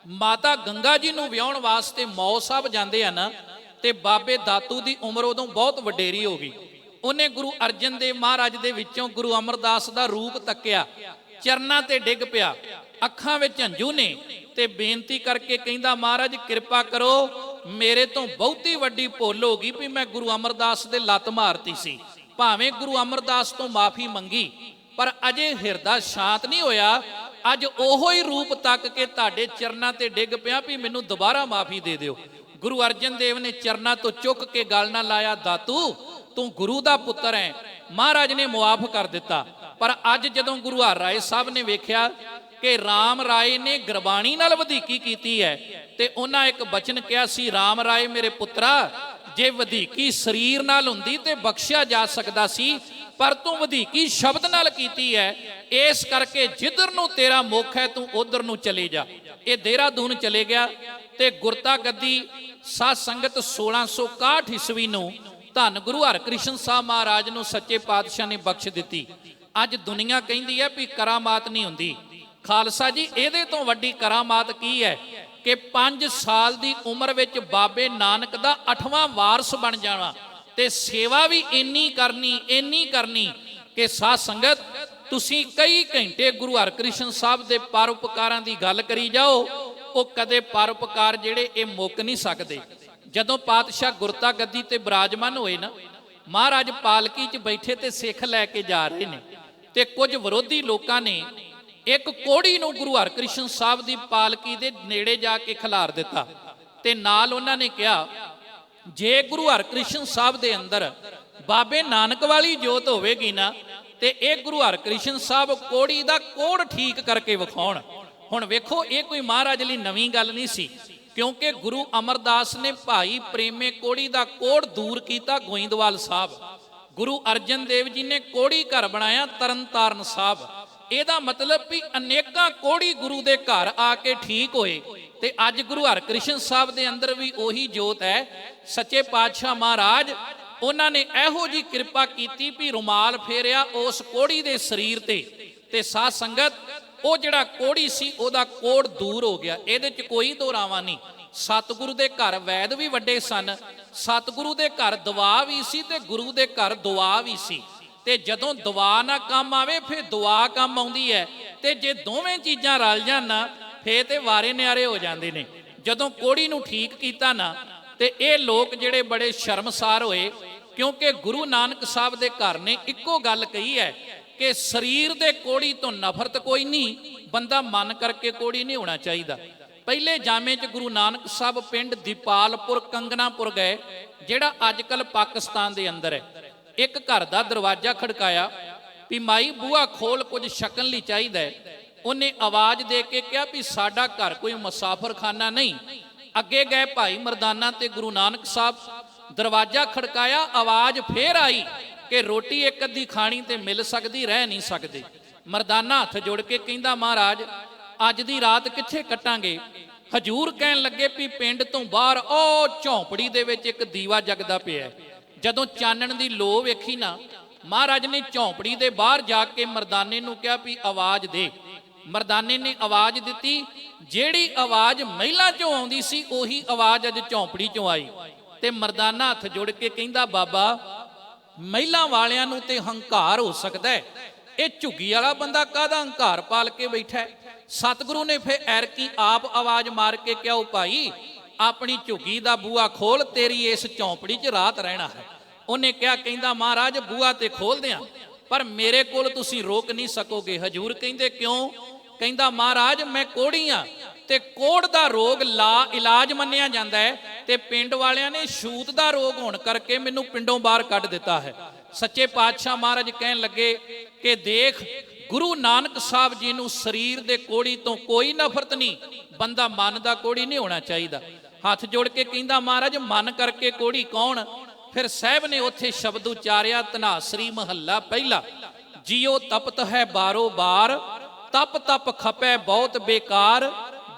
ਮਾਤਾ ਗੰਗਾ ਜੀ ਨੂੰ ਵਿਆਹਣ ਵਾਸਤੇ ਮੌ ਸਾਹਿਬ ਜਾਂਦੇ ਆ ਨਾ, ਤੇ ਬਾਬੇ ਦਾਤੂ ਦੀ ਉਮਰ ਉਦੋਂ ਬਹੁਤ ਵਡੇਰੀ ਹੋ ਗਈ। ਉਹਨੇ ਗੁਰੂ ਅਰਜਨ ਦੇਵ ਮਹਾਰਾਜ ਦੇ ਵਿੱਚੋਂ ਗੁਰੂ ਅਮਰਦਾਸ ਦਾ ਰੂਪ ਤੱਕਿਆ, ਚਰਨਾਂ ਤੇ ਡਿੱਗ ਪਿਆ, ਅੱਖਾਂ ਵਿੱਚ ਹੰਝੂ ਨੇ, ਤੇ ਬੇਨਤੀ ਕਰਕੇ ਕਹਿੰਦਾ, ਮਹਾਰਾਜ ਕਿਰਪਾ ਕਰੋ, ਮੇਰੇ ਤੋਂ ਬਹੁਤੀ ਵੱਡੀ ਭੁੱਲ ਹੋ ਗਈ ਵੀ ਮੈਂ ਗੁਰੂ ਅਮਰਦਾਸ ਦੇ ਲੱਤ ਮਾਰਤੀ ਸੀ। ਭਾਵੇਂ ਗੁਰੂ ਅਮਰਦਾਸ ਤੋਂ ਮਾਫੀ ਮੰਗੀ, ਪਰ ਅਜੇ ਹਿਰਦਾ ਸ਼ਾਂਤ ਨਹੀਂ ਹੋਇਆ। ਅੱਜ ਉਹੋ ਹੀ ਰੂਪ ਤੱਕ ਕੇ ਤੁਹਾਡੇ ਚਰਨਾਂ ਤੇ ਡਿੱਗ ਪਿਆ ਵੀ ਮੈਨੂੰ ਦੁਬਾਰਾ ਮਾਫੀ ਦੇ ਦਿਓ। ਗੁਰੂ ਅਰਜਨ ਦੇਵ ਨੇ ਚਰਨਾਂ ਤੋਂ ਚੁੱਕ ਕੇ ਗਲ ਨਾਲ ਲਾਇਆ, ਦਾਤੂ ਤੂੰ ਗੁਰੂ ਦਾ ਪੁੱਤਰ ਹੈ। ਮਹਾਰਾਜ ਨੇ ਮੁਆਫ ਕਰ ਦਿੱਤਾ। ਪਰ ਅੱਜ ਜਦੋਂ ਗੁਰੂ ਹਰ ਰਾਏ ਸਾਹਿਬ ਨੇ ਵੇਖਿਆ ਕਿ ਰਾਮ ਰਾਏ ਨੇ ਗੁਰਬਾਣੀ ਨਾਲ ਵਧੀਕੀ ਕੀਤੀ ਹੈ, ਤੇ ਉਹਨਾਂ ਇੱਕ ਬਚਨ ਕਿਹਾ ਸੀ, ਰਾਮ ਰਾਏ ਮੇਰੇ ਪੁੱਤਰਾ, ਜੇ ਵਧੀਕੀ ਸਰੀਰ ਨਾਲ ਹੁੰਦੀ ਤੇ ਬਖਸ਼ਿਆ ਜਾ ਸਕਦਾ ਸੀ, ਪਰ ਤੂੰ ਵਧੀਕੀ ਸ਼ਬਦ ਨਾਲ ਕੀਤੀ ਹੈ, ਇਸ ਕਰਕੇ ਜਿੱਧਰ ਨੂੰ ਤੇਰਾ ਮੁਖ ਹੈ ਤੂੰ ਉਧਰ ਨੂੰ ਚਲੇ ਜਾ। ਇਹ ਦੇਹਰਾਦੂਨ ਚਲੇ ਗਿਆ ਤੇ ਗੁਰਤਾ ਗੱਦੀ ਸਾਧ ਸੰਗਤ 1661 ਈਸਵੀ ਨੂੰ ਧੰਨ ਗੁਰੂ ਹਰਕ੍ਰਿਸ਼ਨ ਸਾਹਿਬ ਮਹਾਰਾਜ ਨੂੰ ਸੱਚੇ ਪਾਤਸ਼ਾਹ ਨੇ ਬਖਸ਼ ਦਿੱਤੀ। ਅੱਜ ਦੁਨੀਆ ਕਹਿੰਦੀ ਹੈ ਵੀ ਕਰਾਮਾਤ ਨਹੀਂ ਹੁੰਦੀ। ਖਾਲਸਾ ਜੀ, ਇਹਦੇ ਤੋਂ ਵੱਡੀ ਕਰਾਮਾਤ ਕੀ ਹੈ ਕਿ 5 ਸਾਲ ਦੀ ਉਮਰ ਵਿੱਚ ਬਾਬੇ ਨਾਨਕ ਦਾ 8ਵਾਂ ਵਾਰਸ ਬਣ ਜਾਣਾ, ਤੇ ਸੇਵਾ ਵੀ ਇੰਨੀ ਕਰਨੀ ਕਿ ਸਾਧ ਸੰਗਤ ਤੁਸੀਂ ਕਈ ਘੰਟੇ ਗੁਰੂ ਹਰਕ੍ਰਿਸ਼ਨ ਸਾਹਿਬ ਦੇ ਪਰਉਪਕਾਰਾਂ ਦੀ ਗੱਲ ਕਰੀ ਜਾਓ, ਉਹ ਕਦੇ ਪਰਉਪਕਾਰ ਜਿਹੜੇ ਇਹ ਮੁੱਕ ਨਹੀਂ ਸਕਦੇ। ਜਦੋਂ ਪਾਤਸ਼ਾਹ ਗੁਰਤਾ ਗੱਦੀ ਤੇ ਬਿਰਾਜਮਾਨ ਹੋਏ ਨਾ, ਮਹਾਰਾਜ ਪਾਲਕੀ 'ਚ ਬੈਠੇ ਤੇ ਸਿੱਖ ਲੈ ਕੇ ਜਾ ਰਹੇ ਨੇ, ਤੇ ਕੁਝ ਵਿਰੋਧੀ ਲੋਕਾਂ ਨੇ ਇੱਕ ਕੋੜੀ ਨੂੰ ਗੁਰੂ ਹਰਕ੍ਰਿਸ਼ਨ ਸਾਹਿਬ ਦੀ ਪਾਲਕੀ ਦੇ ਨੇੜੇ ਜਾ ਕੇ ਖਿਲਾਰ ਦਿੱਤਾ, ਤੇ ਨਾਲ ਉਹਨਾਂ ਨੇ ਕਿਹਾ, ਜੇ ਗੁਰੂ ਹਰਕ੍ਰਿਸ਼ਨ ਸਾਹਿਬ ਦੇ ਅੰਦਰ ਬਾਬੇ ਨਾਨਕ ਵਾਲੀ ਜੋਤ ਹੋਵੇਗੀ ਨਾ, ਤੇ ਇਹ ਗੁਰੂ ਹਰਕ੍ਰਿਸ਼ਨ ਸਾਹਿਬ ਕੋੜੀ ਦਾ ਕੋੜ ਠੀਕ ਕਰਕੇ ਵਿਖਾਉਣ। ਹੁਣ ਵੇਖੋ, ਇਹ ਕੋਈ ਮਹਾਰਾਜ ਲਈ ਨਵੀਂ ਗੱਲ ਨਹੀਂ ਸੀ, ਕਿਉਂਕਿ ਗੁਰੂ ਅਮਰਦਾਸ ਨੇ ਭਾਈ ਪ੍ਰੇਮੇ ਕੋੜੀ ਦਾ ਕੋੜ ਦੂਰ ਕੀਤਾ ਗੋਇੰਦਵਾਲ ਸਾਹਿਬ। ਗੁਰੂ ਅਰਜਨ ਦੇਵ ਜੀ ਨੇ ਕੋੜੀ ਘਰ ਬਣਾਇਆ ਤਰਨਤਾਰਨ ਸਾਹਿਬ। ਇਹਦਾ ਮਤਲਬ ਵੀ ਅਨੇਕਾਂ ਕੋੜੀ ਗੁਰੂ ਦੇ ਘਰ ਆ ਕੇ ਠੀਕ ਹੋਏ, ਤੇ ਅੱਜ ਗੁਰੂ ਹਰਕ੍ਰਿਸ਼ਨ ਸਾਹਿਬ ਦੇ ਅੰਦਰ ਵੀ ਉਹੀ ਜੋਤ ਹੈ। ਸੱਚੇ ਪਾਤਸ਼ਾਹ ਮਹਾਰਾਜ ਉਹਨਾਂ ਨੇ ਇਹੋ ਜੀ ਕਿਰਪਾ ਕੀਤੀ ਵੀ ਰੁਮਾਲ ਫੇਰਿਆ ਉਸ ਕੋੜੀ ਦੇ ਸਰੀਰ ਤੇ ਸਾਧ ਸੰਗਤ ਉਹ ਜਿਹੜਾ ਕੋੜੀ ਸੀ ਉਹਦਾ ਕੋੜ ਦੂਰ ਹੋ ਗਿਆ। ਇਹਦੇ 'ਚ ਕੋਈ ਦੋਰਾਵਾ ਨਹੀਂ। ਸਤਿਗੁਰੂ ਦੇ ਘਰ ਵੈਦ ਵੀ ਵੱਡੇ ਸਨ, ਸਤਿਗੁਰੂ ਦੇ ਘਰ ਦਵਾ ਵੀ ਸੀ ਤੇ ਗੁਰੂ ਦੇ ਘਰ ਦੁਆ ਵੀ ਸੀ। ਤੇ ਜਦੋਂ ਦੁਆ ਨਾ ਕੰਮ ਆਵੇ ਫਿਰ ਦੁਆ ਕੰਮ ਆਉਂਦੀ ਹੈ, ਤੇ ਜੇ ਦੋਵੇਂ ਚੀਜ਼ਾਂ ਰਲ ਜਾਣ ਨਾ ਫੇਰ ਤੇ ਵਾਰੇ ਨਿਆਰੇ ਹੋ ਜਾਂਦੇ ਨੇ। ਜਦੋਂ ਕੋੜੀ ਨੂੰ ਠੀਕ ਕੀਤਾ ਨਾ, ਤੇ ਇਹ ਲੋਕ ਜਿਹੜੇ ਬੜੇ ਸ਼ਰਮਸਾਰ ਹੋਏ, ਕਿਉਂਕਿ ਗੁਰੂ ਨਾਨਕ ਸਾਹਿਬ ਦੇ ਘਰ ਨੇ ਇੱਕੋ ਗੱਲ ਕਹੀ ਹੈ ਕਿ ਸਰੀਰ ਦੇ ਕੋੜੀ ਤੋਂ ਨਫ਼ਰਤ ਕੋਈ ਨਹੀਂ, ਬੰਦਾ ਮਨ ਕਰਕੇ ਕੋੜੀ ਨਹੀਂ ਹੋਣਾ ਚਾਹੀਦਾ। ਪਹਿਲੇ ਜਾਮੇ 'ਚ ਗੁਰੂ ਨਾਨਕ ਸਾਹਿਬ ਪਿੰਡ ਦੀਪਾਲਪੁਰ ਕੰਗਨਾਪੁਰ ਗਏ, ਜਿਹੜਾ ਅੱਜ ਕੱਲ੍ਹ ਪਾਕਿਸਤਾਨ ਦੇ ਅੰਦਰ ਹੈ। ਇੱਕ ਘਰ ਦਾ ਦਰਵਾਜ਼ਾ ਖੜਕਾਇਆ ਵੀ ਮਾਈ ਬੂਹਾ ਖੋਲ, ਕੁਝ ਛਕਣ ਲਈ ਚਾਹੀਦਾ ਹੈ। ਉਹਨੇ ਆਵਾਜ਼ ਦੇ ਕੇ ਕਿਹਾ ਵੀ ਸਾਡਾ ਘਰ ਕੋਈ ਮੁਸਾਫਰਖਾਨਾ ਨਹੀਂ। ਅੱਗੇ ਗਏ ਭਾਈ ਮਰਦਾਨਾ ਤੇ ਗੁਰੂ ਨਾਨਕ ਸਾਹਿਬ, ਦਰਵਾਜ਼ਾ ਖੜਕਾਇਆ, ਆਵਾਜ਼ ਫੇਰ ਆਈ ਕਿ ਰੋਟੀ ਇੱਕ ਅੱਧੀ ਖਾਣੀ ਤੇ ਮਿਲ ਸਕਦੀ, ਰਹਿ ਨਹੀਂ ਸਕਦੇ। ਮਰਦਾਨਾ ਹੱਥ ਜੋੜ ਕੇ ਕਹਿੰਦਾ ਮਹਾਰਾਜ ਅੱਜ ਦੀ ਰਾਤ ਕਿੱਥੇ ਕੱਟਾਂਗੇ? ਹਜੂਰ ਕਹਿਣ ਲੱਗੇ ਵੀ ਪਿੰਡ ਤੋਂ ਬਾਹਰ ਉਹ ਝੌਂਪੜੀ ਦੇ ਵਿੱਚ ਇੱਕ ਦੀਵਾ ਜਗਦਾ ਪਿਆ। ਜਦੋਂ ਚਾਨਣ ਦੀ ਲੋ ਵੇਖੀ ਨਾ, ਮਹਾਰਾਜ ਨੇ ਝੌਂਪੜੀ ਦੇ ਬਾਹਰ ਜਾ ਕੇ ਮਰਦਾਨੇ ਨੂੰ ਕਿਹਾ ਵੀ ਆਵਾਜ਼ ਦੇ। ਮਰਦਾਨੇ ਨੇ ਆਵਾਜ਼ ਦਿੱਤੀ, ਜਿਹੜੀ ਆਵਾਜ਼ ਮਹਿਲਾਂ ਚੋਂ ਆਉਂਦੀ ਸੀ ਉਹੀ ਆਵਾਜ਼ ਅੱਜ ਝੌਂਪੜੀ ਚੋਂ ਆਈ। ਤੇ ਮਰਦਾਨਾ ਹੱਥ ਜੋੜ ਕੇ ਕਹਿੰਦਾ ਬਾਬਾ ਮਹਿਲਾਂ ਵਾਲਿਆਂ ਨੂੰ ਤੇ ਹੰਕਾਰ ਹੋ ਸਕਦਾ ਹੈ, ਇਹ ਝੁੱਗੀ ਵਾਲਾ ਬੰਦਾ ਕਾਹਦਾ ਹੰਕਾਰ ਪਾਲ ਕੇ ਬੈਠਾ ਹੈ? ਸਤਿਗੁਰੂ ਨੇ ਫਿਰ ਐਰਕੀ ਆਪ ਆਵਾਜ਼ ਮਾਰ ਕੇ ਕਿਹਾ ਉਹ ਭਾਈ ਆਪਣੀ ਝੁੱਗੀ ਦਾ ਬੂਹਾ ਖੋਲ, ਤੇਰੀ ਇਸ ਝੌਂਪੜੀ 'ਚ ਰਾਤ ਰਹਿਣਾ ਹੈ। ਉਹਨੇ ਕਿਹਾ, ਕਹਿੰਦਾ ਮਹਾਰਾਜ ਬੂਹਾ ਤੇ ਖੋਲਦੇ ਆ ਪਰ ਮੇਰੇ ਕੋਲ ਤੁਸੀਂ ਰੋਕ ਨਹੀਂ ਸਕੋਗੇ। ਹਜੂਰ ਕਹਿੰਦੇ ਕਿਉਂ? ਕਹਿੰਦਾ ਮਹਾਰਾਜ ਮੈਂ ਕੋਹੜੀ ਆ ਤੇ ਕੋਹੜ ਦਾ ਰੋਗ ਲਾ ਇਲਾਜ ਮੰਨਿਆ ਜਾਂਦਾ ਹੈ ਤੇ ਪਿੰਡ ਵਾਲਿਆਂ ਨੇ ਛੂਤ ਦਾ ਰੋਗ ਹੋਣ ਕਰਕੇ ਮੈਨੂੰ ਪਿੰਡੋਂ ਬਾਹਰ ਕੱਢ ਦਿੱਤਾ ਹੈ। ਸੱਚੇ ਪਾਤਸ਼ਾਹ ਮਹਾਰਾਜ ਕਹਿਣ ਲੱਗੇ ਕਿ ਦੇਖ ਗੁਰੂ ਨਾਨਕ ਸਾਹਿਬ ਜੀ ਨੂੰ ਸਰੀਰ ਦੇ ਕੋਹੜੀ ਤੋਂ ਕੋਈ ਨਫ਼ਰਤ ਨਹੀਂ, ਬੰਦਾ ਮਨ ਦਾ ਕੋਹੜੀ ਨਹੀਂ ਹੋਣਾ ਚਾਹੀਦਾ। ਹੱਥ ਜੋੜ ਕੇ ਕਹਿੰਦਾ ਮਹਾਰਾਜ ਮਨ ਕਰਕੇ ਕੋਹੜੀ ਕੌਣ? ਫਿਰ ਸਾਹਿਬ ਨੇ ਉੱਥੇ ਸ਼ਬਦ ਉਚਾਰਿਆ, ਧਨਾਸਰੀ ਮਹੱਲਾ ਪਹਿਲਾ, ਜਿਉ ਤਪਤ ਹੈ ਬਾਰੋ ਬਾਰ, ਤਪ ਤਪ ਖਪੈ ਬਹੁਤ ਬੇਕਾਰ,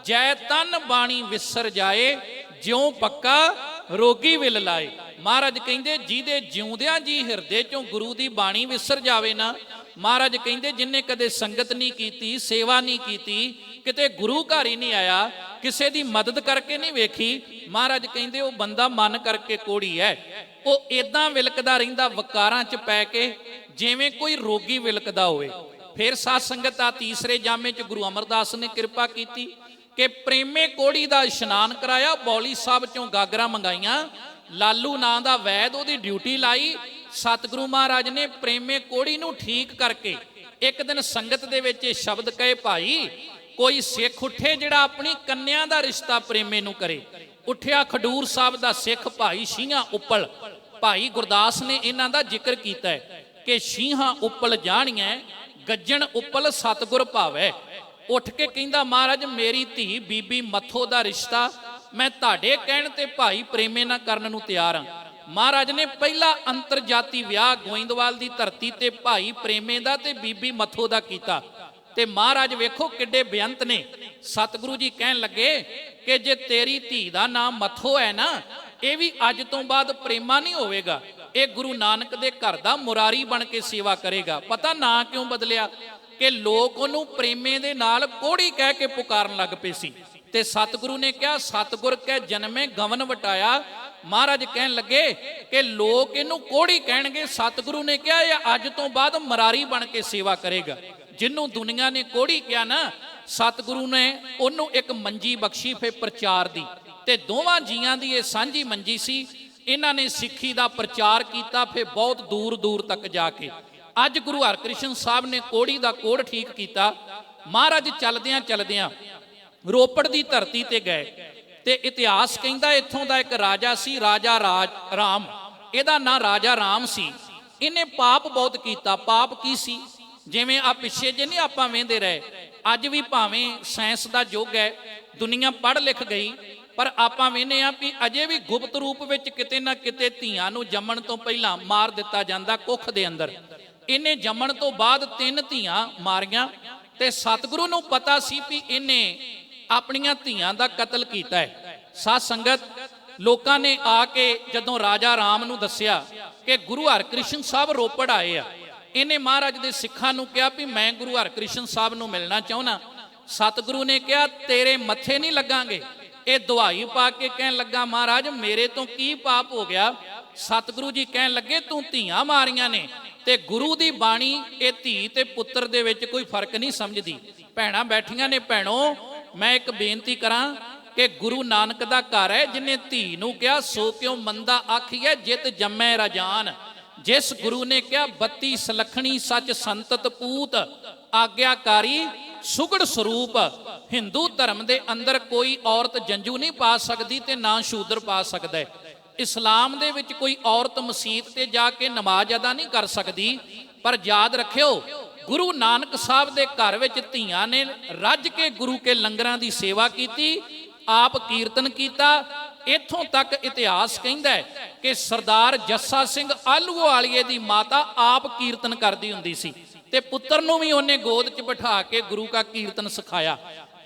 ਜੈ ਤਨ ਬਾਣੀ ਵਿਸਰ ਜਾਏ, ਜਿਉ ਪੱਕਾ ਰੋਗੀ ਵਿਲ ਲਾਏ। ਮਹਾਰਾਜ ਕਹਿੰਦੇ ਜਿਹਦੇ ਜਿਉਂਦਿਆਂ ਜੀ ਹਿਰਦੇ ਚੋਂ ਗੁਰੂ ਦੀ ਬਾਣੀ ਵਿਸਰ ਜਾਵੇ ਨਾ, ਮਹਾਰਾਜ ਕਹਿੰਦੇ ਜਿੰਨੇ ਕਦੇ ਸੰਗਤ ਨਹੀਂ ਕੀਤੀ, ਸੇਵਾ ਨਹੀਂ ਕੀਤੀ, ਕਿਤੇ ਗੁਰੂ ਘਰ ਹੀ ਨਹੀਂ ਆਇਆ, ਕਿਸੇ ਦੀ ਮਦਦ ਕਰਕੇ ਨਹੀਂ ਵੇਖੀ, ਮਹਾਰਾਜ ਕਹਿੰਦੇ ਉਹ ਬੰਦਾ ਮਨ ਕਰਕੇ ਕੋਹੜੀ ਹੈ। ਉਹ ਇਦਾਂ ਵਿਲਕਦਾ ਰਹਿੰਦਾ ਵਕਾਰਾਂ 'ਚ ਪੈ ਕੇ ਜਿਵੇਂ ਕੋਈ ਰੋਗੀ ਵਿਲਕਦਾ ਹੋਵੇ। ਫਿਰ ਸਾਧ ਸੰਗਤ ਆ ਤੀਸਰੇ ਜਾਮੇ 'ਚ ਗੁਰੂ ਅਮਰਦਾਸ ਨੇ ਕਿਰਪਾ ਕੀਤੀ ਕਿ ਪ੍ਰੇਮੇ ਕੋਹੜੀ ਦਾ ਇਸ਼ਨਾਨ ਕਰਾਇਆ, ਬੌਲੀ ਸਾਹਿਬ 'ਚੋਂ ਗਾਗਰਾਂ ਮੰਗਾਈਆਂ, ਲਾਲੂ ਨਾਂ ਦਾ ਵੈਦ ਉਹਦੀ ਡਿਊਟੀ ਲਾਈ। ਸਤਿਗੁਰੂ ਮਹਾਰਾਜ ਨੇ ਪ੍ਰੇਮੇ ਕੋਹੜੀ ਨੂੰ ਠੀਕ ਕਰਕੇ ਇੱਕ ਦਿਨ ਸੰਗਤ ਦੇ ਵਿੱਚ ਇਹ ਸ਼ਬਦ ਕਹੇ, ਭਾਈ ਕੋਈ ਸਿੱਖ ਉੱਠੇ ਜਿਹੜਾ ਆਪਣੀ ਕੰਨਿਆ ਦਾ ਰਿਸ਼ਤਾ ਪ੍ਰੇਮੇ ਨੂੰ ਕਰੇ। ਉੱਠਿਆ ਖਡੂਰ ਸਾਹਿਬ ਦਾ ਸਿੱਖ ਭਾਈ ਸ਼ੀਹਾਂ ਉੱਪਲ, ਭਾਈ ਗੁਰਦਾਸ ਨੇ ਇਹਨਾਂ ਦਾ ਜ਼ਿਕਰ ਕੀਤਾ ਹੈ ਕਿ ਸ਼ੀਹਾਂ ਉੱਪਲ ਜਾਣੀਆਂ ਗੱਜਣ ਉੱਪਲ ਸਤਿਗੁਰ ਭਾਵੈ। ਉੱਠ ਕੇ ਕਹਿੰਦਾ ਮਹਾਰਾਜ ਮੇਰੀ ਧੀ ਬੀਬੀ ਮੱਥੋ ਦਾ ਰਿਸ਼ਤਾ ਮੈਂ ਤੁਹਾਡੇ ਕਹਿਣ ਤੇ ਭਾਈ ਪ੍ਰੇਮੇ ਨਾਲ ਕਰਨ ਨੂੰ ਤਿਆਰ ਹਾਂ। ਮਹਾਰਾਜ ਨੇ ਪਹਿਲਾ ਅੰਤਰਜਾਤੀ ਵਿਆਹ ਗੋਇੰਦਵਾਲ ਦੀ ਧਰਤੀ ਤੇ ਭਾਈ ਪ੍ਰੇਮੇ ਦਾ ਤੇ ਬੀਬੀ ਮੱਥੋ ਦਾ ਕੀਤਾ। ਤੇ ਮਹਾਰਾਜ ਵੇਖੋ ਕਿੱਡੇ ਬੇਅੰਤ ਨੇ। ਸਤਿਗੁਰੂ ਜੀ ਕਹਿਣ ਲੱਗੇ ਕਿ ਜੇ ਤੇਰੀ ਧੀ ਦਾ ਨਾਮ ਮੱਥੋ ਹੈ ਨਾ, ਇਹ ਵੀ ਅੱਜ ਤੋਂ ਬਾਅਦ ਪ੍ਰੇਮਾ ਨਹੀਂ ਹੋਵੇਗਾ, ਇਹ ਗੁਰੂ ਨਾਨਕ ਦੇ ਘਰ ਦਾ ਮੁਰਾਰੀ ਬਣ ਕੇ ਸੇਵਾ ਕਰੇਗਾ। ਪਤਾ ਨਾਂ ਕਿਉਂ ਬਦਲਿਆ? ਕਿ ਲੋਕ ਉਹਨੂੰ ਪ੍ਰੇਮੇ ਦੇ ਨਾਲ ਕੋਹੜੀ ਕਹਿ ਕੇ ਪੁਕਾਰਨ ਲੱਗ ਪਏ ਸੀ। ਤੇ ਸਤਿਗੁਰੂ ਨੇ ਕਿਹਾ ਸਤਿਗੁਰ ਕਹਿ ਜਨਮੇ ਗਵਨ ਵਟਾਇਆ। ਮਹਾਰਾਜ ਕਹਿਣ ਲੱਗੇ ਕਿ ਲੋਕ ਇਹਨੂੰ ਕੋਹੜੀ ਕਹਿਣਗੇ, ਸਤਿਗੁਰੂ ਨੇ ਕਿਹਾ ਇਹ ਅੱਜ ਤੋਂ ਬਾਅਦ ਮੁਰਾਰੀ ਬਣ ਕੇ ਸੇਵਾ ਕਰੇਗਾ। ਜਿਹਨੂੰ ਦੁਨੀਆ ਨੇ ਕੋਹੜੀ ਕਿਹਾ ਨਾ, ਸਤਿਗੁਰੂ ਨੇ ਉਹਨੂੰ ਇੱਕ ਮੰਜੀ ਬਖਸ਼ੀ ਫੇ ਪ੍ਰਚਾਰ ਦੀ, ਤੇ ਦੋਵਾਂ ਜੀਆਂ ਦੀ ਇਹ ਸਾਂਝੀ ਮੰਜੀ ਸੀ। ਇਹਨਾਂ ਨੇ ਸਿੱਖੀ ਦਾ ਪ੍ਰਚਾਰ ਕੀਤਾ ਫੇ ਬਹੁਤ ਦੂਰ ਦੂਰ ਤੱਕ ਜਾ ਕੇ। ਅੱਜ ਗੁਰੂ ਹਰਕ੍ਰਿਸ਼ਨ ਸਾਹਿਬ ਨੇ ਕੋਹੜੀ ਦਾ ਕੋੜ ਠੀਕ ਕੀਤਾ। ਮਹਾਰਾਜ ਚਲਦਿਆਂ ਚਲਦਿਆਂ ਰੋਪੜ ਦੀ ਧਰਤੀ ਤੇ ਗਏ ਤੇ ਇਤਿਹਾਸ ਕਹਿੰਦਾ ਇੱਥੋਂ ਦਾ ਇੱਕ ਰਾਜਾ ਸੀ, ਰਾਜਾ ਰਾਮ, ਇਹਦਾ ਨਾਂ ਰਾਜਾ ਰਾਮ ਸੀ। ਇਹਨੇ ਪਾਪ ਬਹੁਤ ਕੀਤਾ। ਪਾਪ ਕੀ ਸੀ? ਜਿਵੇਂ ਆ ਪਿੱਛੇ ਜੇ ਨਹੀਂ ਆਪਾਂ ਵੇਂਦੇ ਰਹੇ, ਅੱਜ ਵੀ ਭਾਵੇਂ ਸਾਇੰਸ ਦਾ ਯੁੱਗ ਹੈ, ਦੁਨੀਆ ਪੜ੍ਹ ਲਿਖ ਗਈ, ਪਰ ਆਪਾਂ ਵੇਖਦੇ ਆ ਵੀ ਅਜੇ ਵੀ ਗੁਪਤ ਰੂਪ ਵਿੱਚ ਕਿਤੇ ਨਾ ਕਿਤੇ ਧੀਆਂ ਨੂੰ ਜੰਮਣ ਤੋਂ ਪਹਿਲਾਂ ਮਾਰ ਦਿੱਤਾ ਜਾਂਦਾ ਕੁੱਖ ਦੇ ਅੰਦਰ। ਇਹਨੇ ਜੰਮਣ ਤੋਂ ਬਾਅਦ 3 ਧੀਆਂ ਮਾਰੀਆਂ ਤੇ ਸਤਿਗੁਰੂ ਨੂੰ ਪਤਾ ਸੀ ਵੀ ਇਹਨੇ ਆਪਣੀਆਂ ਧੀਆਂ ਦਾ ਕਤਲ ਕੀਤਾ ਹੈ। ਸਾਧ ਸੰਗਤ ਲੋਕਾਂ ਨੇ ਆ ਕੇ ਜਦੋਂ ਰਾਜਾ ਰਾਮ ਨੂੰ ਦੱਸਿਆ ਕਿ ਗੁਰੂ ਹਰਕ੍ਰਿਸ਼ਨ ਸਾਹਿਬ ਰੋਪੜ ਆਏ ਆ, ਇਹਨੇ ਮਹਾਰਾਜ ਦੇ ਸਿੱਖਾਂ ਨੂੰ ਕਿਹਾ ਵੀ ਮੈਂ ਗੁਰੂ ਹਰਕ੍ਰਿਸ਼ਨ ਸਾਹਿਬ ਨੂੰ ਮਿਲਣਾ ਚਾਹੁੰਦਾ। ਸਤਿਗੁਰੂ ਨੇ ਕਿਹਾ ਤੇਰੇ ਮੱਥੇ ਨਹੀਂ ਲੱਗਾਂਗੇ। ਇਹ ਦੁਹਾਈ ਪਾ ਕੇ ਕਹਿਣ ਲੱਗਾ ਮਹਾਰਾਜ ਮੇਰੇ ਤੋਂ ਕੀ ਪਾਪ ਹੋ ਗਿਆ? ਸਤਿਗੁਰੂ ਜੀ ਕਹਿਣ ਲੱਗੇ ਤੂੰ ਧੀਆਂ ਮਾਰੀਆਂ ਨੇ ਤੇ ਗੁਰੂ ਦੀ ਬਾਣੀ ਇਹ ਧੀ ਤੇ ਪੁੱਤਰ ਦੇ ਵਿੱਚ ਕੋਈ ਫਰਕ ਨਹੀਂ ਸਮਝਦੀ। ਭੈਣਾਂ ਬੈਠੀਆਂ ਨੇ, ਭੈਣੋ ਮੈਂ ਇੱਕ ਬੇਨਤੀ ਕਰਾਂ ਕਿ ਗੁਰੂ ਨਾਨਕ ਦਾ ਘਰ ਹੈ, ਜਿਨੇ ਧੀ ਨੂੰ ਕਿਹਾ ਸੋ ਕਿਉ ਮੰਦਾ ਆਖੀਐ ਜਿਤ ਜੰਮੈ ਰਾਜਾਨ। ਜਿਸ ਗੁਰੂ ਨੇ ਕਿਹਾ 32 ਸਲਖਣੀ ਸੱਚ ਸੰਤਤ ਪੂਤ, ਆਗਿਆਕਾਰੀ ਸੁਗੜ ਸਰੂਪ ਹਿੰਦੂ ਧਰਮ ਦੇ ਅੰਦਰ ਕੋਈ ਔਰਤ ਜੰਜੂ ਨਹੀਂ ਪਾ ਸਕਦੀ ਤੇ ਨਾ ਸ਼ੂਦਰ ਪਾ ਸਕਦਾ ਹੈ। ਇਸਲਾਮ ਦੇ ਵਿੱਚ ਕੋਈ ਔਰਤ ਮਸੀਤ ਤੇ ਜਾ ਕੇ ਨਮਾਜ਼ ਅਦਾ ਨਹੀਂ ਕਰ ਸਕਦੀ। ਪਰ ਯਾਦ ਰੱਖਿਓ, ਗੁਰੂ ਨਾਨਕ ਸਾਹਿਬ ਦੇ ਘਰ ਵਿੱਚ ਧੀਆਂ ਨੇ ਰੱਜ ਕੇ ਗੁਰੂ ਕੇ ਲੰਗਰਾਂ ਦੀ ਸੇਵਾ ਕੀਤੀ, ਆਪ ਕੀਰਤਨ ਕੀਤਾ। ਇੱਥੋਂ ਤੱਕ ਇਤਿਹਾਸ ਕਹਿੰਦਾ ਹੈ ਕਿ ਸਰਦਾਰ ਜੱਸਾ ਸਿੰਘ ਆਲੂਵਾਲੀਏ ਦੀ ਮਾਤਾ ਆਪ ਕੀਰਤਨ ਕਰਦੀ ਹੁੰਦੀ ਸੀ ਤੇ ਪੁੱਤਰ ਨੂੰ ਵੀ ਉਹਨੇ ਗੋਦ 'ਚ ਬਿਠਾ ਕੇ ਗੁਰੂ ਕਾ ਕੀਰਤਨ ਸਿਖਾਇਆ।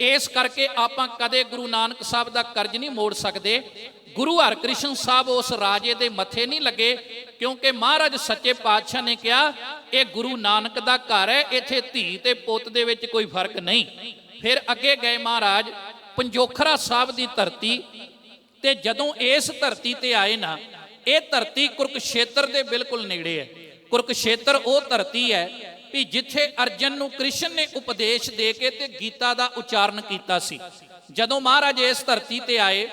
ਇਸ ਕਰਕੇ ਆਪਾਂ ਕਦੇ ਗੁਰੂ ਨਾਨਕ ਸਾਹਿਬ ਦਾ ਕਰਜ਼ ਨਹੀਂ ਮੋੜ ਸਕਦੇ। ਗੁਰੂ ਹਰਕ੍ਰਿਸ਼ਨ ਸਾਹਿਬ ਉਸ ਰਾਜੇ ਦੇ ਮੱਥੇ ਨਹੀਂ ਲੱਗੇ, ਕਿਉਂਕਿ ਮਹਾਰਾਜ ਸੱਚੇ ਪਾਤਸ਼ਾਹ ਨੇ ਕਿਹਾ ਇਹ ਗੁਰੂ ਨਾਨਕ ਦਾ ਘਰ ਹੈ, ਇੱਥੇ ਧੀ ਤੇ ਪੁੱਤ ਦੇ ਵਿੱਚ ਕੋਈ ਫਰਕ ਨਹੀਂ। ਫਿਰ ਅੱਗੇ ਗਏ ਮਹਾਰਾਜ ਪੰਜੋਖਰਾ ਸਾਹਿਬ ਦੀ ਧਰਤੀ ਤੇ ਜਦੋਂ ਇਸ ਧਰਤੀ ਤੇ ਆਏ ਨਾ, ਇਹ ਧਰਤੀ ਕੁਰੂਕਸ਼ੇਤਰ ਦੇ ਬਿਲਕੁਲ ਨੇੜੇ ਹੈ। ਕੁਰੂਕਸ਼ੇਤਰ ਉਹ ਧਰਤੀ ਹੈ ਵੀ ਜਿੱਥੇ ਅਰਜਨ ਨੂੰ ਕ੍ਰਿਸ਼ਨ ਨੇ ਉਪਦੇਸ਼ ਦੇ ਕੇ ਤੇ ਗੀਤਾ ਦਾ ਉਚਾਰਨ ਕੀਤਾ ਸੀ। ਜਦੋਂ ਮਹਾਰਾਜ ਇਸ ਧਰਤੀ ਤੇ ਆਏ,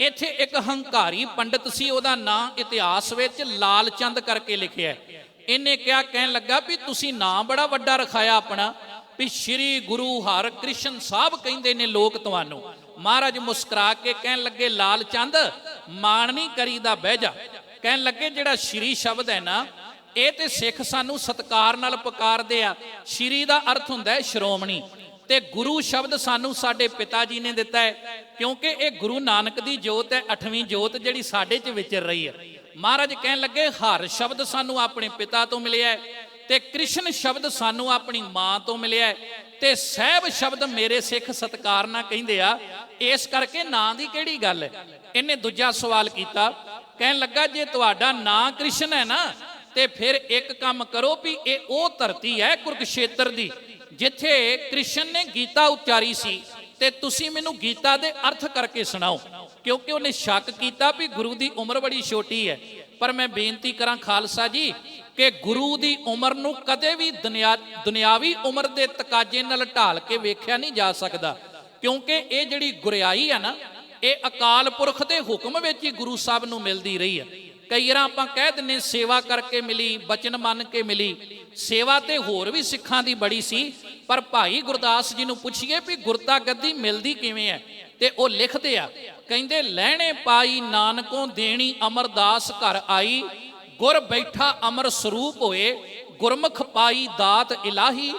ਇੱਥੇ ਇੱਕ ਹੰਕਾਰੀ ਪੰਡਤ ਸੀ, ਉਹਦਾ ਨਾਂ ਇਤਿਹਾਸ ਵਿੱਚ ਲਾਲ ਚੰਦ ਕਰਕੇ ਲਿਖਿਆ। ਇਹਨੇ ਕਿਹਾ, ਕਹਿਣ ਲੱਗਾ ਵੀ ਤੁਸੀਂ ਨਾਂ ਬੜਾ ਵੱਡਾ ਰਖਾਇਆ ਆਪਣਾ, ਵੀ ਸ਼੍ਰੀ ਗੁਰੂ ਹਰਕ੍ਰਿਸ਼ਨ ਸਾਹਿਬ ਕਹਿੰਦੇ ਨੇ ਲੋਕ ਤੁਹਾਨੂੰ। ਮਹਾਰਾਜ ਮੁਸਕਰਾ ਕੇ ਕਹਿਣ ਲੱਗੇ, ਲਾਲ ਚੰਦ ਮਾਣ ਨਹੀਂ ਕਰੀਦਾ, ਬਹਿ ਜਾ। ਕਹਿਣ ਲੱਗੇ ਜਿਹੜਾ ਸ਼੍ਰੀ ਸ਼ਬਦ ਹੈ ਨਾ, ਇਹ ਤੇ ਸਿੱਖ ਸਾਨੂੰ ਸਤਿਕਾਰ ਨਾਲ ਪੁਕਾਰਦੇ ਆ। ਸ਼੍ਰੀ ਦਾ ਅਰਥ ਹੁੰਦਾ ਹੈ ਸ਼੍ਰੋਮਣੀ, ਤੇ ਗੁਰੂ ਸ਼ਬਦ ਸਾਨੂੰ ਸਾਡੇ ਪਿਤਾ ਜੀ ਨੇ ਦਿੱਤਾ ਹੈ, ਕਿਉਂਕਿ ਇਹ ਗੁਰੂ ਨਾਨਕ ਦੀ ਜੋਤ ਹੈ, 8ਵੀਂ ਜੋਤ ਜਿਹੜੀ ਸਾਡੇ 'ਚ ਵਿਚਰ ਰਹੀ ਹੈ। ਮਹਾਰਾਜ ਕਹਿਣ ਲੱਗੇ ਹਰ ਸ਼ਬਦ ਸਾਨੂੰ ਆਪਣੇ ਪਿਤਾ ਤੋਂ ਮਿਲਿਆ ਹੈ, ਤੇ ਕ੍ਰਿਸ਼ਨ ਸ਼ਬਦ ਸਾਨੂੰ ਆਪਣੀ ਮਾਂ ਤੋਂ ਮਿਲਿਆ ਹੈ, ਤੇ ਸਹਿਬ ਸ਼ਬਦ ਮੇਰੇ ਸਿੱਖ ਸਤਿਕਾਰ ਨਾਲ ਕਹਿੰਦੇ ਆ। ਇਸ ਕਰਕੇ ਨਾਂ ਦੀ ਕਿਹੜੀ ਗੱਲ ਹੈ। ਇਹਨੇ ਦੂਜਾ ਸਵਾਲ ਕੀਤਾ, ਕਹਿਣ ਲੱਗਾ ਜੇ ਤੁਹਾਡਾ ਨਾਂ ਕ੍ਰਿਸ਼ਨ ਹੈ ਨਾ, ਤੇ ਫਿਰ ਇੱਕ ਕੰਮ ਕਰੋ ਵੀ ਇਹ ਉਹ ਧਰਤੀ ਹੈ ਕੁਰੂਕਸ਼ੇਤਰ ਦੀ ਜਿੱਥੇ ਕ੍ਰਿਸ਼ਨ ਨੇ ਗੀਤਾ ਉਚਾਰੀ ਸੀ, ਤੇ ਤੁਸੀਂ ਮੈਨੂੰ ਗੀਤਾ ਦੇ ਅਰਥ ਕਰਕੇ ਸੁਣਾਓ। ਕਿਉਂਕਿ ਉਹਨੇ ਸ਼ੱਕ ਕੀਤਾ ਵੀ ਗੁਰੂ ਦੀ ਉਮਰ ਬੜੀ ਛੋਟੀ ਹੈ। ਪਰ ਮੈਂ ਬੇਨਤੀ ਕਰਾਂ ਖਾਲਸਾ ਜੀ ਕਿ ਗੁਰੂ ਦੀ ਉਮਰ ਨੂੰ ਕਦੇ ਵੀ ਦੁਨਿਆਵੀ ਉਮਰ ਦੇ ਤਕਾਜ਼ੇ ਨਾਲ ਢਾਲ ਕੇ ਵੇਖਿਆ ਨਹੀਂ ਜਾ ਸਕਦਾ, ਕਿਉਂਕਿ ਇਹ ਜਿਹੜੀ ਗੁਰਿਆਈ ਹੈ ਨਾ, ਇਹ ਅਕਾਲ ਪੁਰਖ ਦੇ ਹੁਕਮ ਵਿੱਚ ਹੀ ਗੁਰੂ ਸਾਹਿਬ ਨੂੰ ਮਿਲਦੀ ਰਹੀ ਹੈ। ਕਈ ਵਾਰ ਆਪਾਂ ਕਹਿ ਦਿੰਨੇ ਸੇਵਾ ਕਰਕੇ ਮਿਲੀ, ਬਚਨ ਮੰਨ ਕੇ ਮਿਲੀ। ਸੇਵਾ ਤੇ ਹੋਰ ਵੀ ਸਿੱਖਾਂ ਦੀ ਬੜੀ ਸੀ, ਪਰ ਭਾਈ ਗੁਰਦਾਸ ਜੀ ਨੂੰ ਪੁੱਛੀਏ ਵੀ ਗੁਰਤਾ ਗੱਦੀ ਮਿਲਦੀ ਕਿਵੇਂ ਹੈ, ਤੇ ਉਹ ਲਿਖਦੇ ਆ, ਕਹਿੰਦੇ ਲਹਿਣੇ ਪਾਈ ਨਾਨਕੋਂ ਦੇਣੀ ਅਮਰਦਾਸ ਘਰ ਆਈ, ਗੁਰ ਬੈਠਾ ਅਮਰ ਸਰੂਪ ਹੋਏ, ਗੁਰਮੁਖ ਪਾਈ ਦਾਤ ਇਲਾਹੀ,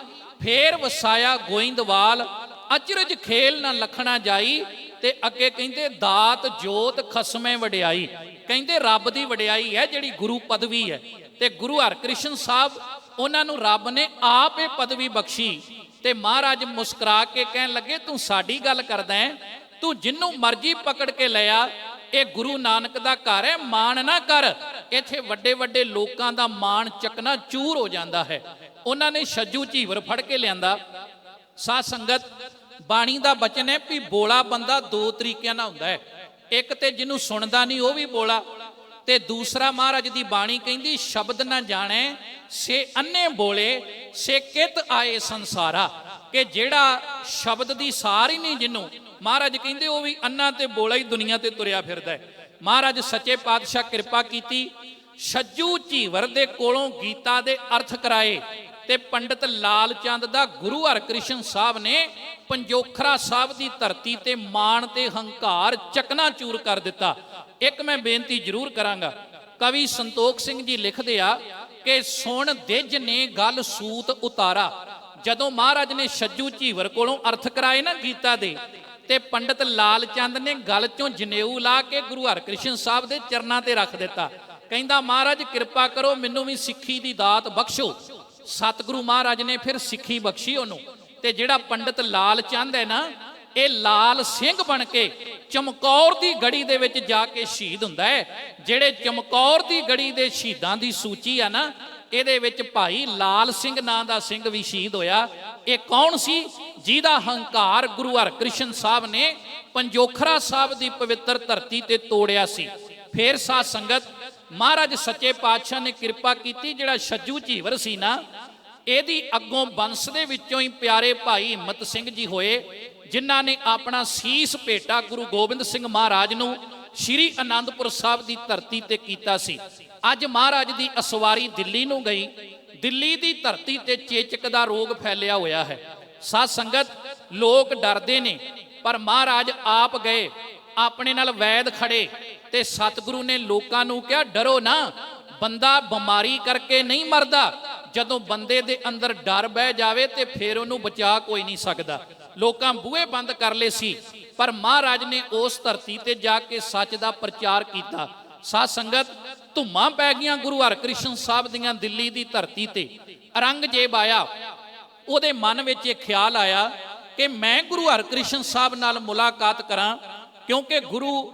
ਫੇਰ ਵਸਾਇਆ ਗੋਇੰਦਵਾਲ, ਅਚਰਜ ਖੇਲ ਨਾ ਲਖਣਾ ਜਾਈ। ਤੇ ਅੱਗੇ ਕਹਿੰਦੇ ਦਾਤ ਜੋਤ ਖਸਮੇ ਵਡਿਆਈ, ਕਹਿੰਦੇ ਰੱਬ ਦੀ ਵਡਿਆਈ ਹੈ ਜਿਹੜੀ ਗੁਰੂ ਪਦਵੀ ਹੈ। ਤੇ ਗੁਰੂ ਹਰਕ੍ਰਿਸ਼ਨ ਸਾਹਿਬ ਉਹਨਾਂ ਨੂੰ ਰੱਬ ਨੇ ਆਪ ਇਹ ਪਦਵੀ ਬਖਸ਼ੀ। ਤੇ ਮਹਾਰਾਜ ਮੁਸਕਰਾ ਕੇ ਕਹਿਣ ਲੱਗੇ ਤੂੰ ਸਾਡੀ ਗੱਲ ਕਰਦਾ ਹੈ, ਤੂੰ ਜਿੰਨੂੰ ਮਰਜ਼ੀ ਪਕੜ ਕੇ ਲਿਆ, ਇਹ ਗੁਰੂ ਨਾਨਕ ਦਾ ਘਰ ਹੈ, ਮਾਣ ਨਾ ਕਰ। ਇੱਥੇ ਵੱਡੇ ਵੱਡੇ ਲੋਕਾਂ ਦਾ ਮਾਣ ਚੱਕਣਾ ਚੂਰ ਹੋ ਜਾਂਦਾ ਹੈ। ਉਹਨਾਂ ਨੇ ਛੱਜੂ ਝੀਵਰ ਫੜ ਕੇ ਲਿਆਂਦਾ। ਸਾਧ ਸੰਗਤ, ਬਾਣੀ ਦਾ ਬਚਨ ਹੈ ਵੀ ਬੋਲਾ ਬੰਦਾ ਦੋ ਤਰੀਕਿਆਂ ਨਾਲ ਹੁੰਦਾ ਹੈ, ਇੱਕ ਤੇ ਜਿਹਨੂੰ ਸੁਣਦਾ ਨਹੀਂ ਉਹ ਵੀ ਬੋਲਾ, ਤੇ ਦੂਸਰਾ ਮਹਾਰਾਜ ਦੀ ਬਾਣੀ ਕਹਿੰਦੀ ਸ਼ਬਦ ਨਾ ਜਾਣੇ ਸੇ ਅੰਨੇ ਬੋਲੇ, ਸੇ ਕਿਤ ਆਏ ਸੰਸਾਰਾ, ਕਿ ਜਿਹੜਾ ਸ਼ਬਦ ਦੀ ਸਾਰ ਹੀ ਨਹੀਂ ਜਿਹਨੂੰ, ਮਹਾਰਾਜ ਕਹਿੰਦੇ ਉਹ ਵੀ ਅੰਨਾ ਤੇ ਬੋਲਾ ਹੀ ਦੁਨੀਆ ਤੇ ਤੁਰਿਆ ਫਿਰਦਾ ਹੈ। ਮਹਾਰਾਜ ਸੱਚੇ ਪਾਤਸ਼ਾਹ ਕਿਰਪਾ ਕੀਤੀ, ਛੱਜੂ ਝੀਵਰ ਦੇ ਕੋਲੋਂ ਗੀਤਾ ਦੇ ਅਰਥ ਕਰਾਏ, ਤੇ ਪੰਡਿਤ ਲਾਲ ਚੰਦ ਦਾ ਗੁਰੂ ਹਰਕ੍ਰਿਸ਼ਨ ਸਾਹਿਬ ਨੇ ਪੰਜੋਖਰਾ ਸਾਹਿਬ ਦੀ ਧਰਤੀ ਤੇ ਮਾਣ ਤੇ ਹੰਕਾਰ ਚਕਨਾਚੂਰ ਕਰ ਦਿੱਤਾ। ਇੱਕ ਮੈਂ ਬੇਨਤੀ ਜ਼ਰੂਰ ਕਰਾਂਗਾ, ਕਵੀ ਸੰਤੋਖ ਸਿੰਘ ਜੀ ਲਿਖਦੇ ਆ ਕਿ ਸੁਣ ਦਿਜ ਨੇ ਗੱਲ ਸੂਤ ਉਤਾਰਾ। ਜਦੋਂ ਮਹਾਰਾਜ ਨੇ ਛੱਜੂ ਝੀਵਰ ਕੋਲੋਂ ਅਰਥ ਕਰਾਏ ਨਾ ਗੀਤਾ ਦੇ, ਤੇ ਪੰਡਿਤ ਲਾਲ ਚੰਦ ਨੇ ਗਲ ਚੋਂ ਜਨੇਊ ਲਾ ਕੇ ਗੁਰੂ ਹਰਕ੍ਰਿਸ਼ਨ ਸਾਹਿਬ ਦੇ ਚਰਨਾਂ ਤੇ ਰੱਖ ਦਿੱਤਾ। ਕਹਿੰਦਾ ਮਹਾਰਾਜ ਕਿਰਪਾ ਕਰੋ ਮੈਨੂੰ ਵੀ ਸਿੱਖੀ ਦੀ ਦਾਤ ਬਖਸ਼ੋ। ਸਤਿਗੁਰੂ ਮਹਾਰਾਜ ਨੇ ਫਿਰ ਸਿੱਖੀ ਬਖਸ਼ੀ ਉਹਨੂੰ। ਤੇ ਜਿਹੜਾ ਪੰਡਿਤ ਲਾਲ ਚੰਦ ਹੈ ਨਾ, ਇਹ ਲਾਲ ਸਿੰਘ ਬਣ ਕੇ ਚਮਕੌਰ ਦੀ ਗੜੀ ਦੇ ਵਿੱਚ ਜਾ ਕੇ ਸ਼ਹੀਦ ਹੁੰਦਾ ਹੈ। ਜਿਹੜੇ ਚਮਕੌਰ ਦੀ ਗੜੀ ਦੇ ਸ਼ਹੀਦਾਂ ਦੀ ਸੂਚੀ ਆ ਨਾ, ਇਹਦੇ ਵਿੱਚ ਭਾਈ ਲਾਲ ਸਿੰਘ ਨਾਂ ਦਾ ਸਿੰਘ ਵੀ ਸ਼ਹੀਦ ਹੋਇਆ। ਇਹ ਕੌਣ ਸੀ? ਜਿਹਦਾ ਹੰਕਾਰ ਗੁਰੂ ਹਰਕ੍ਰਿਸ਼ਨ ਸਾਹਿਬ ਨੇ ਪੰਜੋਖਰਾ ਸਾਹਿਬ ਦੀ ਪਵਿੱਤਰ ਧਰਤੀ ਤੇ ਤੋੜਿਆ ਸੀ। ਫੇਰ ਸਾਧ ਸੰਗਤ, ਮਹਾਰਾਜ ਸੱਚੇ ਪਾਤਸ਼ਾਹ ਨੇ ਕਿਰਪਾ ਕੀਤੀ, ਜਿਹੜਾ ਛੱਜੂ ਝੀਵਰ ਸੀ ਨਾ, ਇਹਦੀ ਅੱਗੋਂ ਬੰਸ ਦੇ ਵਿੱਚੋਂ ਹੀ ਪਿਆਰੇ ਭਾਈ ਹਿੰਮਤ ਸਿੰਘ ਜੀ ਹੋਏ, ਜਿਨ੍ਹਾਂ ਨੇ ਆਪਣਾ ਸੀਸ ਭੇਟਾ ਗੁਰੂ ਗੋਬਿੰਦ ਸਿੰਘ ਮਹਾਰਾਜ ਨੂੰ ਸ਼੍ਰੀ ਅਨੰਦਪੁਰ ਸਾਹਿਬ ਦੀ ਧਰਤੀ ਤੇ ਕੀਤਾ ਸੀ। ਅੱਜ ਮਹਾਰਾਜ ਦੀ ਅਸਵਾਰੀ ਦਿੱਲੀ ਨੂੰ ਗਈ। ਦਿੱਲੀ ਦੀ ਧਰਤੀ ਤੇ ਚੇਚਕ ਦਾ ਰੋਗ ਫੈਲਿਆ ਹੋਇਆ ਹੈ। ਸਾਧ ਸੰਗਤ ਲੋਕ ਡਰਦੇ ਨੇ, ਪਰ ਮਹਾਰਾਜ ਆਪ ਗਏ, ਆਪਣੇ ਨਾਲ ਵੈਦ ਖੜੇ ਤੇ ਸਤਿਗੁਰੂ ਨੇ ਲੋਕਾਂ ਨੂੰ ਕਿਹਾ ਡਰੋ ਨਾ, ਬੰਦਾ ਬਿਮਾਰੀ ਕਰਕੇ ਨਹੀਂ ਮਰਦਾ। ਜਦੋਂ ਬੰਦੇ ਦੇ ਅੰਦਰ ਡਰ ਬਹਿ ਜਾਵੇ ਤੇ ਫਿਰ ਉਹਨੂੰ ਬਚਾ ਕੋਈ ਨਹੀਂ ਸਕਦਾ। ਲੋਕਾਂ ਬੂਹੇ ਬੰਦ ਕਰ ਲਏ ਸੀ, ਪਰ ਮਹਾਰਾਜ ਨੇ ਉਸ ਧਰਤੀ ਤੇ ਜਾ ਕੇ ਸੱਚ ਦਾ ਪ੍ਰਚਾਰ ਕੀਤਾ। ਸਾਧ ਸੰਗਤ ਧੁੰਮਾਂ ਪੈ ਗਈਆਂ ਗੁਰੂ ਹਰਕ੍ਰਿਸ਼ਨ ਸਾਹਿਬ ਦੀਆਂ ਦਿੱਲੀ ਦੀ ਧਰਤੀ ਤੇ। ਔਰੰਗਜ਼ੇਬ ਆਇਆ, ਉਹਦੇ ਮਨ ਵਿੱਚ ਇਹ ਖਿਆਲ ਆਇਆ ਕਿ ਮੈਂ ਗੁਰੂ ਹਰਕ੍ਰਿਸ਼ਨ ਸਾਹਿਬ ਨਾਲ ਮੁਲਾਕਾਤ ਕਰਾਂ, ਕਿਉਂਕਿ ਗੁਰੂ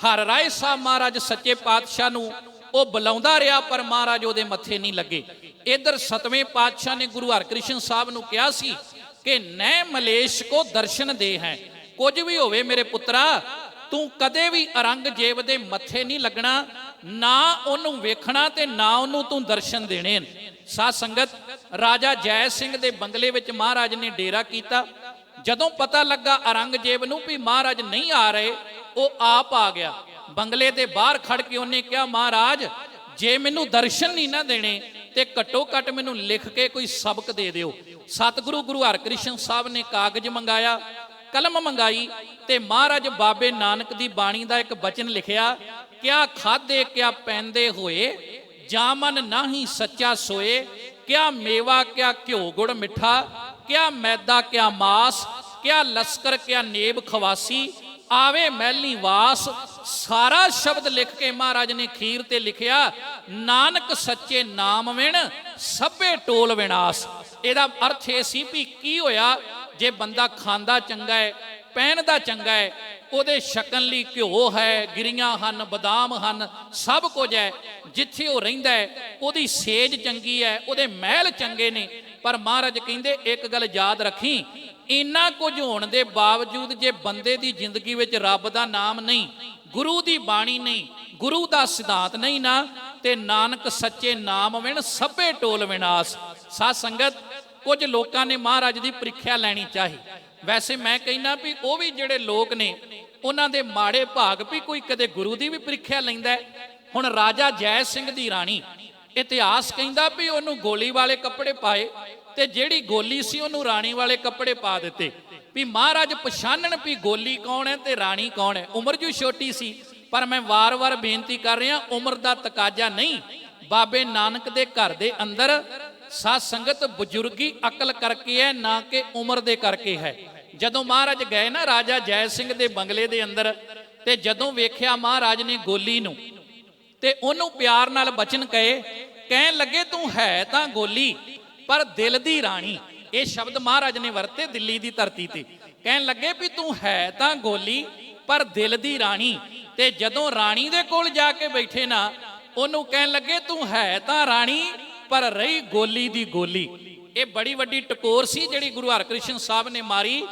ਹਰ ਰਾਏ ਸਾਹਿਬ ਮਹਾਰਾਜ ਸੱਚੇ ਪਾਤਸ਼ਾਹ ਨੂੰ ਉਹ ਬੁਲਾਉਂਦਾ ਰਿਹਾ, ਪਰ ਮਹਾਰਾਜ ਉਹਦੇ ਮੱਥੇ ਨਹੀਂ ਲੱਗੇ। ਇਧਰ ਸਤਵੇਂ ਪਾਤਸ਼ਾਹ ਨੇ ਗੁਰੂ ਹਰਕ੍ਰਿਸ਼ਨ ਸਾਹਿਬ ਨੂੰ ਕਿਹਾ ਸੀ ਕਿ ਨੈ ਮਲੇਸ਼ ਕੋ ਦਰਸ਼ਨ ਦੇ ਹੈ, ਕੁਝ ਵੀ ਹੋਵੇ ਮੇਰੇ ਪੁੱਤਰਾ, ਤੂੰ ਕਦੇ ਵੀ ਔਰੰਗਜ਼ੇਬ ਦੇ ਮੱਥੇ ਨਹੀਂ ਲੱਗਣਾ, ਨਾ ਉਹਨੂੰ ਵੇਖਣਾ ਤੇ ਨਾ ਉਹਨੂੰ ਤੂੰ ਦਰਸ਼ਨ ਦੇਣੇ। ਸਾਧ ਸੰਗਤ ਰਾਜਾ ਜੈ ਸਿੰਘ ਦੇ ਬੰਗਲੇ ਵਿੱਚ ਮਹਾਰਾਜ ਨੇ ਡੇਰਾ ਕੀਤਾ। ਜਦੋਂ ਪਤਾ ਲੱਗਾ ਔਰੰਗਜ਼ੇਬ ਨੂੰ ਵੀ ਮਹਾਰਾਜ ਨਹੀਂ ਆ ਰਹੇ, ਉਹ ਆਪ ਆ ਗਿਆ। ਬੰਗਲੇ ਦੇ ਬਾਹਰ ਖੜ ਕੇ ਉਹਨੇ ਕਿਹਾ ਮਹਾਰਾਜ ਜੇ ਮੈਨੂੰ ਦਰਸ਼ਨ ਨਹੀਂ ਨਾ ਦੇਣੇ ਤੇ ਘੱਟੋ ਘੱਟ ਮੈਨੂੰ ਲਿਖ ਕੇ ਕੋਈ ਸਬਕ ਦੇ ਦਿਓ। ਸਤਿਗੁਰੂ ਗੁਰੂ ਹਰਕ੍ਰਿਸ਼ਨ ਸਾਹਿਬ ਨੇ ਕਾਗਜ਼ ਮੰਗਾਇਆ, ਕਲਮ ਮੰਗਾਈ ਤੇ ਮਹਾਰਾਜ ਬਾਬੇ ਨਾਨਕ ਦੀ ਬਾਣੀ ਦਾ ਇੱਕ ਬਚਨ ਲਿਖਿਆ, ਕਿਆ ਖਾਦੇ ਕਿਆ ਪੈਂਦੇ ਹੋਏ, ਜਾਂ ਮਨ ਨਾਹੀ ਸੱਚਾ ਸੋਏ, ਕਿਆ ਮੇਵਾ ਕਿਆ ਘਿਓ ਗੁੜ ਮਿੱਠਾ, ਕਿਆ ਮੈਦਾ ਕਿਆ ਮਾਸ, ਕਿਆ ਲਸਕਰ ਕਿਆ ਨੇਬ ਖਵਾਸੀ, ਆਵੇ ਮਹਿਲੀ ਵਾਸ। ਸਾਰਾ ਸ਼ਬਦ ਲਿਖ ਕੇ ਮਹਾਰਾਜ ਨੇ ਖੀਰ ਤੇ ਲਿਖਿਆ, ਨਾਨਕ ਸੱਚੇ ਨਾਮ ਵਿਣ ਸਭੇ ਟੋਲ ਵਿਨਾਸ਼। ਇਹਦਾ ਅਰਥ ਇਹ ਸੀ ਵੀ ਕੀ ਹੋਇਆ ਜੇ ਬੰਦਾ ਖਾਂਦਾ ਚੰਗਾ ਹੈ, ਪਹਿਨਦਾ ਚੰਗਾ ਹੈ, ਉਹਦੇ ਛਕਣ ਲਈ ਘਿਓ ਹੈ, ਗਿਰੀਆਂ ਹਨ, ਬਦਾਮ ਹਨ, ਸਭ ਕੁਝ ਹੈ। ਜਿੱਥੇ ਉਹ ਰਹਿੰਦਾ ਹੈ ਉਹਦੀ ਸੇਜ ਚੰਗੀ ਹੈ, ਉਹਦੇ ਮਹਿਲ ਚੰਗੇ ਨੇ। ਪਰ ਮਹਾਰਾਜ ਕਹਿੰਦੇ ਇੱਕ ਗੱਲ ਯਾਦ ਰੱਖੀ, ਇੰਨਾ ਕੁਝ ਹੋਣ ਦੇ ਬਾਵਜੂਦ ਜੇ ਬੰਦੇ ਦੀ ਜ਼ਿੰਦਗੀ ਵਿੱਚ ਰੱਬ ਦਾ ਨਾਮ ਨਹੀਂ, ਗੁਰੂ ਦੀ ਬਾਣੀ ਨਹੀਂ, ਗੁਰੂ ਦਾ ਸਿਧਾਂਤ ਨਹੀਂ ਨਾ, ਤੇ ਨਾਨਕ ਸੱਚੇ ਨਾਮ ਵਿਣ ਸਭੇ ਟੋਲ ਵਿਨਾਸ਼। ਸਾਧ ਸੰਗਤ ਕੁਝ ਲੋਕਾਂ ਨੇ ਮਹਾਰਾਜ ਦੀ ਪ੍ਰੀਖਿਆ ਲੈਣੀ ਚਾਹੀ। ਵੈਸੇ ਮੈਂ ਕਹਿੰਦਾ ਵੀ ਉਹ ਵੀ ਜਿਹੜੇ ਲੋਕ ਨੇ ਉਹਨਾਂ ਦੇ ਮਾੜੇ ਭਾਗ ਵੀ ਕੋਈ ਕਦੇ ਗੁਰੂ ਦੀ ਵੀ ਪ੍ਰੀਖਿਆ ਲੈਂਦਾ ਹੈ। ਹੁਣ ਰਾਜਾ ਜੈ ਸਿੰਘ ਦੀ ਰਾਣੀ, ਇਤਿਹਾਸ ਕਹਿੰਦਾ ਵੀ ਉਹਨੂੰ ਗੋਲੀ ਵਾਲੇ ਕੱਪੜੇ ਪਾਏ ਤੇ ਜਿਹੜੀ ਗੋਲੀ ਸੀ ਉਹਨੂੰ ਰਾਣੀ ਵਾਲੇ ਕੱਪੜੇ ਪਾ ਦਿੱਤੇ, ਵੀ ਮਹਾਰਾਜ ਪਛਾਣਨ ਵੀ ਗੋਲੀ ਕੌਣ ਹੈ ਤੇ ਰਾਣੀ ਕੌਣ ਹੈ। ਉਮਰ ਜੋ ਛੋਟੀ ਸੀ, ਪਰ ਮੈਂ ਵਾਰ-ਵਾਰ ਬੇਨਤੀ ਕਰ ਰਿਹਾ, ਉਮਰ ਦਾ ਤਕਾਜ਼ਾ ਨਹੀਂ, ਬਾਬੇ ਨਾਨਕ ਦੇ ਘਰ ਦੇ ਅੰਦਰ ਸਾਧ ਸੰਗਤ ਬਜ਼ੁਰਗੀ ਅਕਲ ਕਰਕੇ ਹੈ, ਨਾ ਕਿ ਉਮਰ ਦੇ ਕਰਕੇ ਹੈ। ਜਦੋਂ ਮਹਾਰਾਜ ਗਏ ਨਾ ਰਾਜਾ ਜੈ ਸਿੰਘ ਦੇ ਬੰਗਲੇ ਦੇ ਅੰਦਰ, ਤੇ ਜਦੋਂ ਵੇਖਿਆ ਮਹਾਰਾਜ ਨੇ ਗੋਲੀ ਨੂੰ, ਤੇ ਉਹਨੂੰ ਪਿਆਰ ਨਾਲ ਬਚਨ ਕਹੇ, ਕਹਿਣ ਲੱਗੇ ਤੂੰ ਹੈ ਤਾਂ ਗੋਲੀ ਪਰ ਦਿਲ ਦੀ ਰਾਣੀ। ਇਹ ਸ਼ਬਦ ਮਹਾਰਾਜ ਨੇ ਵਰਤੇ ਦਿੱਲੀ ਦੀ ਧਰਤੀ ਤੇ। ਕਹਿਣ ਲੱਗੇ ਵੀ ਤੂੰ ਹੈ ਤਾਂ ਗੋਲੀ ਪਰ ਦਿਲ ਦੀ ਰਾਣੀ। ਤੇ ਜਦੋਂ ਰਾਣੀ ਦੇ ਕੋਲ ਜਾ ਕੇ ਬੈਠੇ ਨਾ, ਉਹਨੂੰ ਕਹਿਣ ਲੱਗੇ ਤੂੰ ਹੈ ਤਾਂ ਰਾਣੀ ਪਰ ਰਹੀ ਗੋਲੀ ਦੀ ਗੋਲੀ। ਇਹ ਬੜੀ ਵੱਡੀ ਟਕੋਰ ਸੀ ਜਿਹੜੀ ਗੁਰੂ ਹਰਕ੍ਰਿਸ਼ਨ ਸਾਹਿਬ ਨੇ ਮਾਰੀ।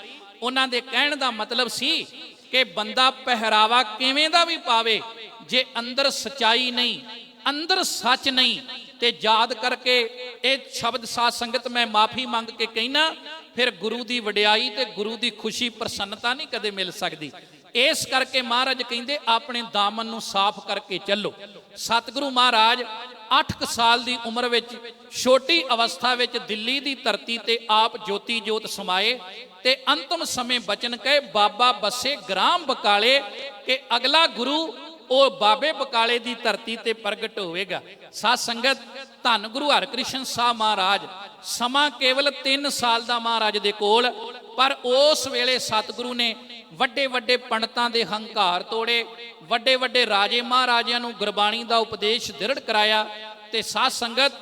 ਉਹਨਾਂ ਦੇ ਕਹਿਣ ਦਾ ਮਤਲਬ ਸੀ ਕਿ ਬੰਦਾ ਪਹਿਰਾਵਾ ਕਿਵੇਂ ਦਾ ਵੀ ਪਾਵੇ, ਜੇ ਅੰਦਰ ਸਚਾਈ ਨਹੀਂ, ਅੰਦਰ ਸੱਚ ਨਹੀਂ, ਤੇ ਯਾਦ ਕਰਕੇ ਇਹ ਸ਼ਬਦ ਸਾਧ ਸੰਗਤ ਮੈਂ ਮਾਫੀ ਮੰਗ ਕੇ ਕਹਿਣਾ, ਫਿਰ ਗੁਰੂ ਦੀ ਵਡਿਆਈ ਤੇ ਗੁਰੂ ਦੀ ਖੁਸ਼ੀ ਪ੍ਰਸੰਨਤਾ ਨਹੀਂ ਕਦੇ ਮਿਲ ਸਕਦੀ। ਇਸ ਕਰਕੇ ਮਹਾਰਾਜ ਕਹਿੰਦੇ ਆਪਣੇ ਦਾਮਨ ਨੂੰ ਸਾਫ਼ ਕਰਕੇ ਚੱਲੋ। ਸਤਿਗੁਰੂ ਮਹਾਰਾਜ 8 ਸਾਲ ਦੀ ਉਮਰ ਵਿੱਚ ਛੋਟੀ ਅਵਸਥਾ ਵਿੱਚ ਦਿੱਲੀ ਦੀ ਧਰਤੀ ਤੇ ਆਪ ਜੋਤੀ ਜੋਤ ਸਮਾਏ, ਤੇ ਅੰਤਮ ਸਮੇਂ ਬਚਨ ਕਹੇ ਬਾਬਾ ਬੱਸੇ ਗ੍ਰਾਮ ਬਕਾਲੇ, ਕਿ ਅਗਲਾ ਗੁਰੂ ਉਹ ਬਾਬੇ ਬਕਾਲੇ ਦੀ ਧਰਤੀ ਤੇ ਪ੍ਰਗਟ ਹੋਵੇਗਾ। ਸਾਧ ਸੰਗਤ ਧੰਨ ਗੁਰੂ ਹਰਕ੍ਰਿਸ਼ਨ ਸਾਹਿਬ ਮਹਾਰਾਜ, ਸਮਾਂ ਕੇਵਲ 3 ਸਾਲ ਦਾ ਮਹਾਰਾਜ ਦੇ ਕੋਲ, ਪਰ ਉਸ ਵੇਲੇ ਸਤਿਗੁਰੂ ਨੇ ਵੱਡੇ ਵੱਡੇ ਪੰਡਤਾਂ ਦੇ ਹੰਕਾਰ ਤੋੜੇ, ਵੱਡੇ ਵੱਡੇ ਰਾਜੇ ਮਹਾਰਾਜਿਆਂ ਨੂੰ ਗੁਰਬਾਣੀ ਦਾ ਉਪਦੇਸ਼ ਦ੍ਰਿੜ ਕਰਾਇਆ। ਤੇ ਸਾਧ ਸੰਗਤ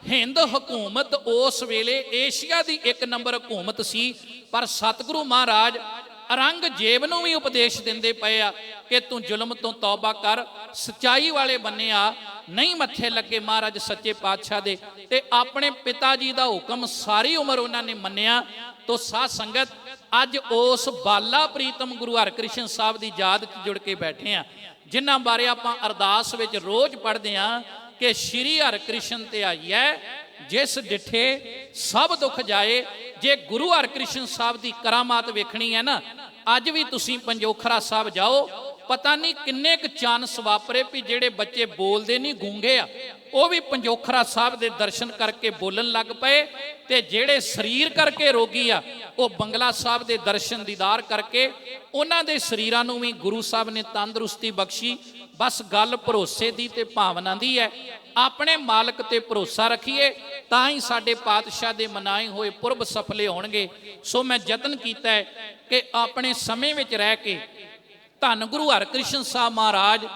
ਹਿੰਦ ਹਕੂਮਤ ਉਸ ਵੇਲੇ ਏਸ਼ੀਆ ਦੀ 1 ਨੰਬਰ ਹਕੂਮਤ ਸੀ, ਪਰ ਸਤਿਗੁਰੂ ਮਹਾਰਾਜ ਔਰੰਗਜ਼ੇਬ ਨੂੰ ਵੀ ਉਪਦੇਸ਼ ਦਿੰਦੇ ਪਏ ਆ ਕਿ ਤੂੰ ਜ਼ੁਲਮ ਤੋਂ ਤੌਬਾ ਕਰ, ਸਚਾਈ ਵਾਲੇ ਬੰਨੇ ਆ, ਨਹੀਂ ਮੱਥੇ ਲੱਗੇ ਮਹਾਰਾਜ ਸੱਚੇ ਪਾਤਸ਼ਾਹ ਦੇ। ਤੇ ਆਪਣੇ ਪਿਤਾ ਜੀ ਦਾ ਹੁਕਮ ਸਾਰੀ ਉਮਰ ਉਹਨਾਂ ਨੇ ਮੰਨਿਆ। ਤੋ ਸਾਧ ਸੰਗਤ ਅੱਜ ਉਸ ਬਾਲਾ ਪ੍ਰੀਤਮ ਗੁਰੂ ਹਰਕ੍ਰਿਸ਼ਨ ਸਾਹਿਬ ਦੀ ਯਾਦ 'ਚ ਜੁੜ ਕੇ ਬੈਠੇ ਆ, ਜਿਨ੍ਹਾਂ ਬਾਰੇ ਆਪਾਂ ਅਰਦਾਸ ਵਿੱਚ ਰੋਜ਼ ਪੜ੍ਹਦੇ ਆ ਕਿ ਸ਼੍ਰੀ ਹਰਕ੍ਰਿਸ਼ਨ ਤੇ ਆਈਐ ਜਿਸ ਡਿਠੇ ਸਭ ਦੁੱਖ ਜਾਏ। ਜੇ ਗੁਰੂ ਹਰਕ੍ਰਿਸ਼ਨ ਸਾਹਿਬ ਦੀ ਕਰਾਮਾਤ ਵੇਖਣੀ ਹੈ ਨਾ, ਅੱਜ ਵੀ ਤੁਸੀਂ ਪੰਜੋਖਰਾ ਸਾਹਿਬ ਜਾਓ, ਪਤਾ ਨਹੀਂ ਕਿੰਨੇ ਕੁ ਚਾਂਸ ਵਾਪਰੇ ਵੀ ਜਿਹੜੇ ਬੱਚੇ ਬੋਲਦੇ ਨਹੀਂ, ਗੂੰਗੇ ਆ, ਉਹ ਵੀ ਪੰਜੋਖਰਾ ਸਾਹਿਬ ਦੇ ਦਰਸ਼ਨ ਕਰਕੇ ਬੋਲਣ ਲੱਗ ਪਏ। ਤੇ ਜਿਹੜੇ ਸਰੀਰ ਕਰਕੇ ਰੋਗੀ ਆ, ਉਹ ਬੰਗਲਾ ਸਾਹਿਬ ਦੇ ਦਰਸ਼ਨ ਦੀਦਾਰ ਕਰਕੇ ਉਹਨਾਂ ਦੇ ਸਰੀਰਾਂ ਨੂੰ ਵੀ ਗੁਰੂ ਸਾਹਿਬ ਨੇ ਤੰਦਰੁਸਤੀ ਬਖਸ਼ੀ। ਬਸ ਗੱਲ ਭਰੋਸੇ ਦੀ ਤੇ ਭਾਵਨਾ ਦੀ ਹੈ। ਆਪਣੇ ਮਾਲਕ ਤੇ ਭਰੋਸਾ ਰੱਖੀਏ ਤਾਂ ਹੀ ਸਾਡੇ ਪਾਤਸ਼ਾਹ ਦੇ ਮਨਾਏ ਹੋਏ ਪੁਰਬ ਸਫਲੇ ਹੋਣਗੇ। ਸੋ ਮੈਂ ਯਤਨ ਕੀਤਾ ਹੈ ਕਿ ਆਪਣੇ ਸਮੇਂ ਵਿੱਚ ਰਹਿ ਕੇ ਧੰਨ ਗੁਰੂ ਹਰਕ੍ਰਿਸ਼ਨ ਸਾਹਿਬ ਮਹਾਰਾਜ,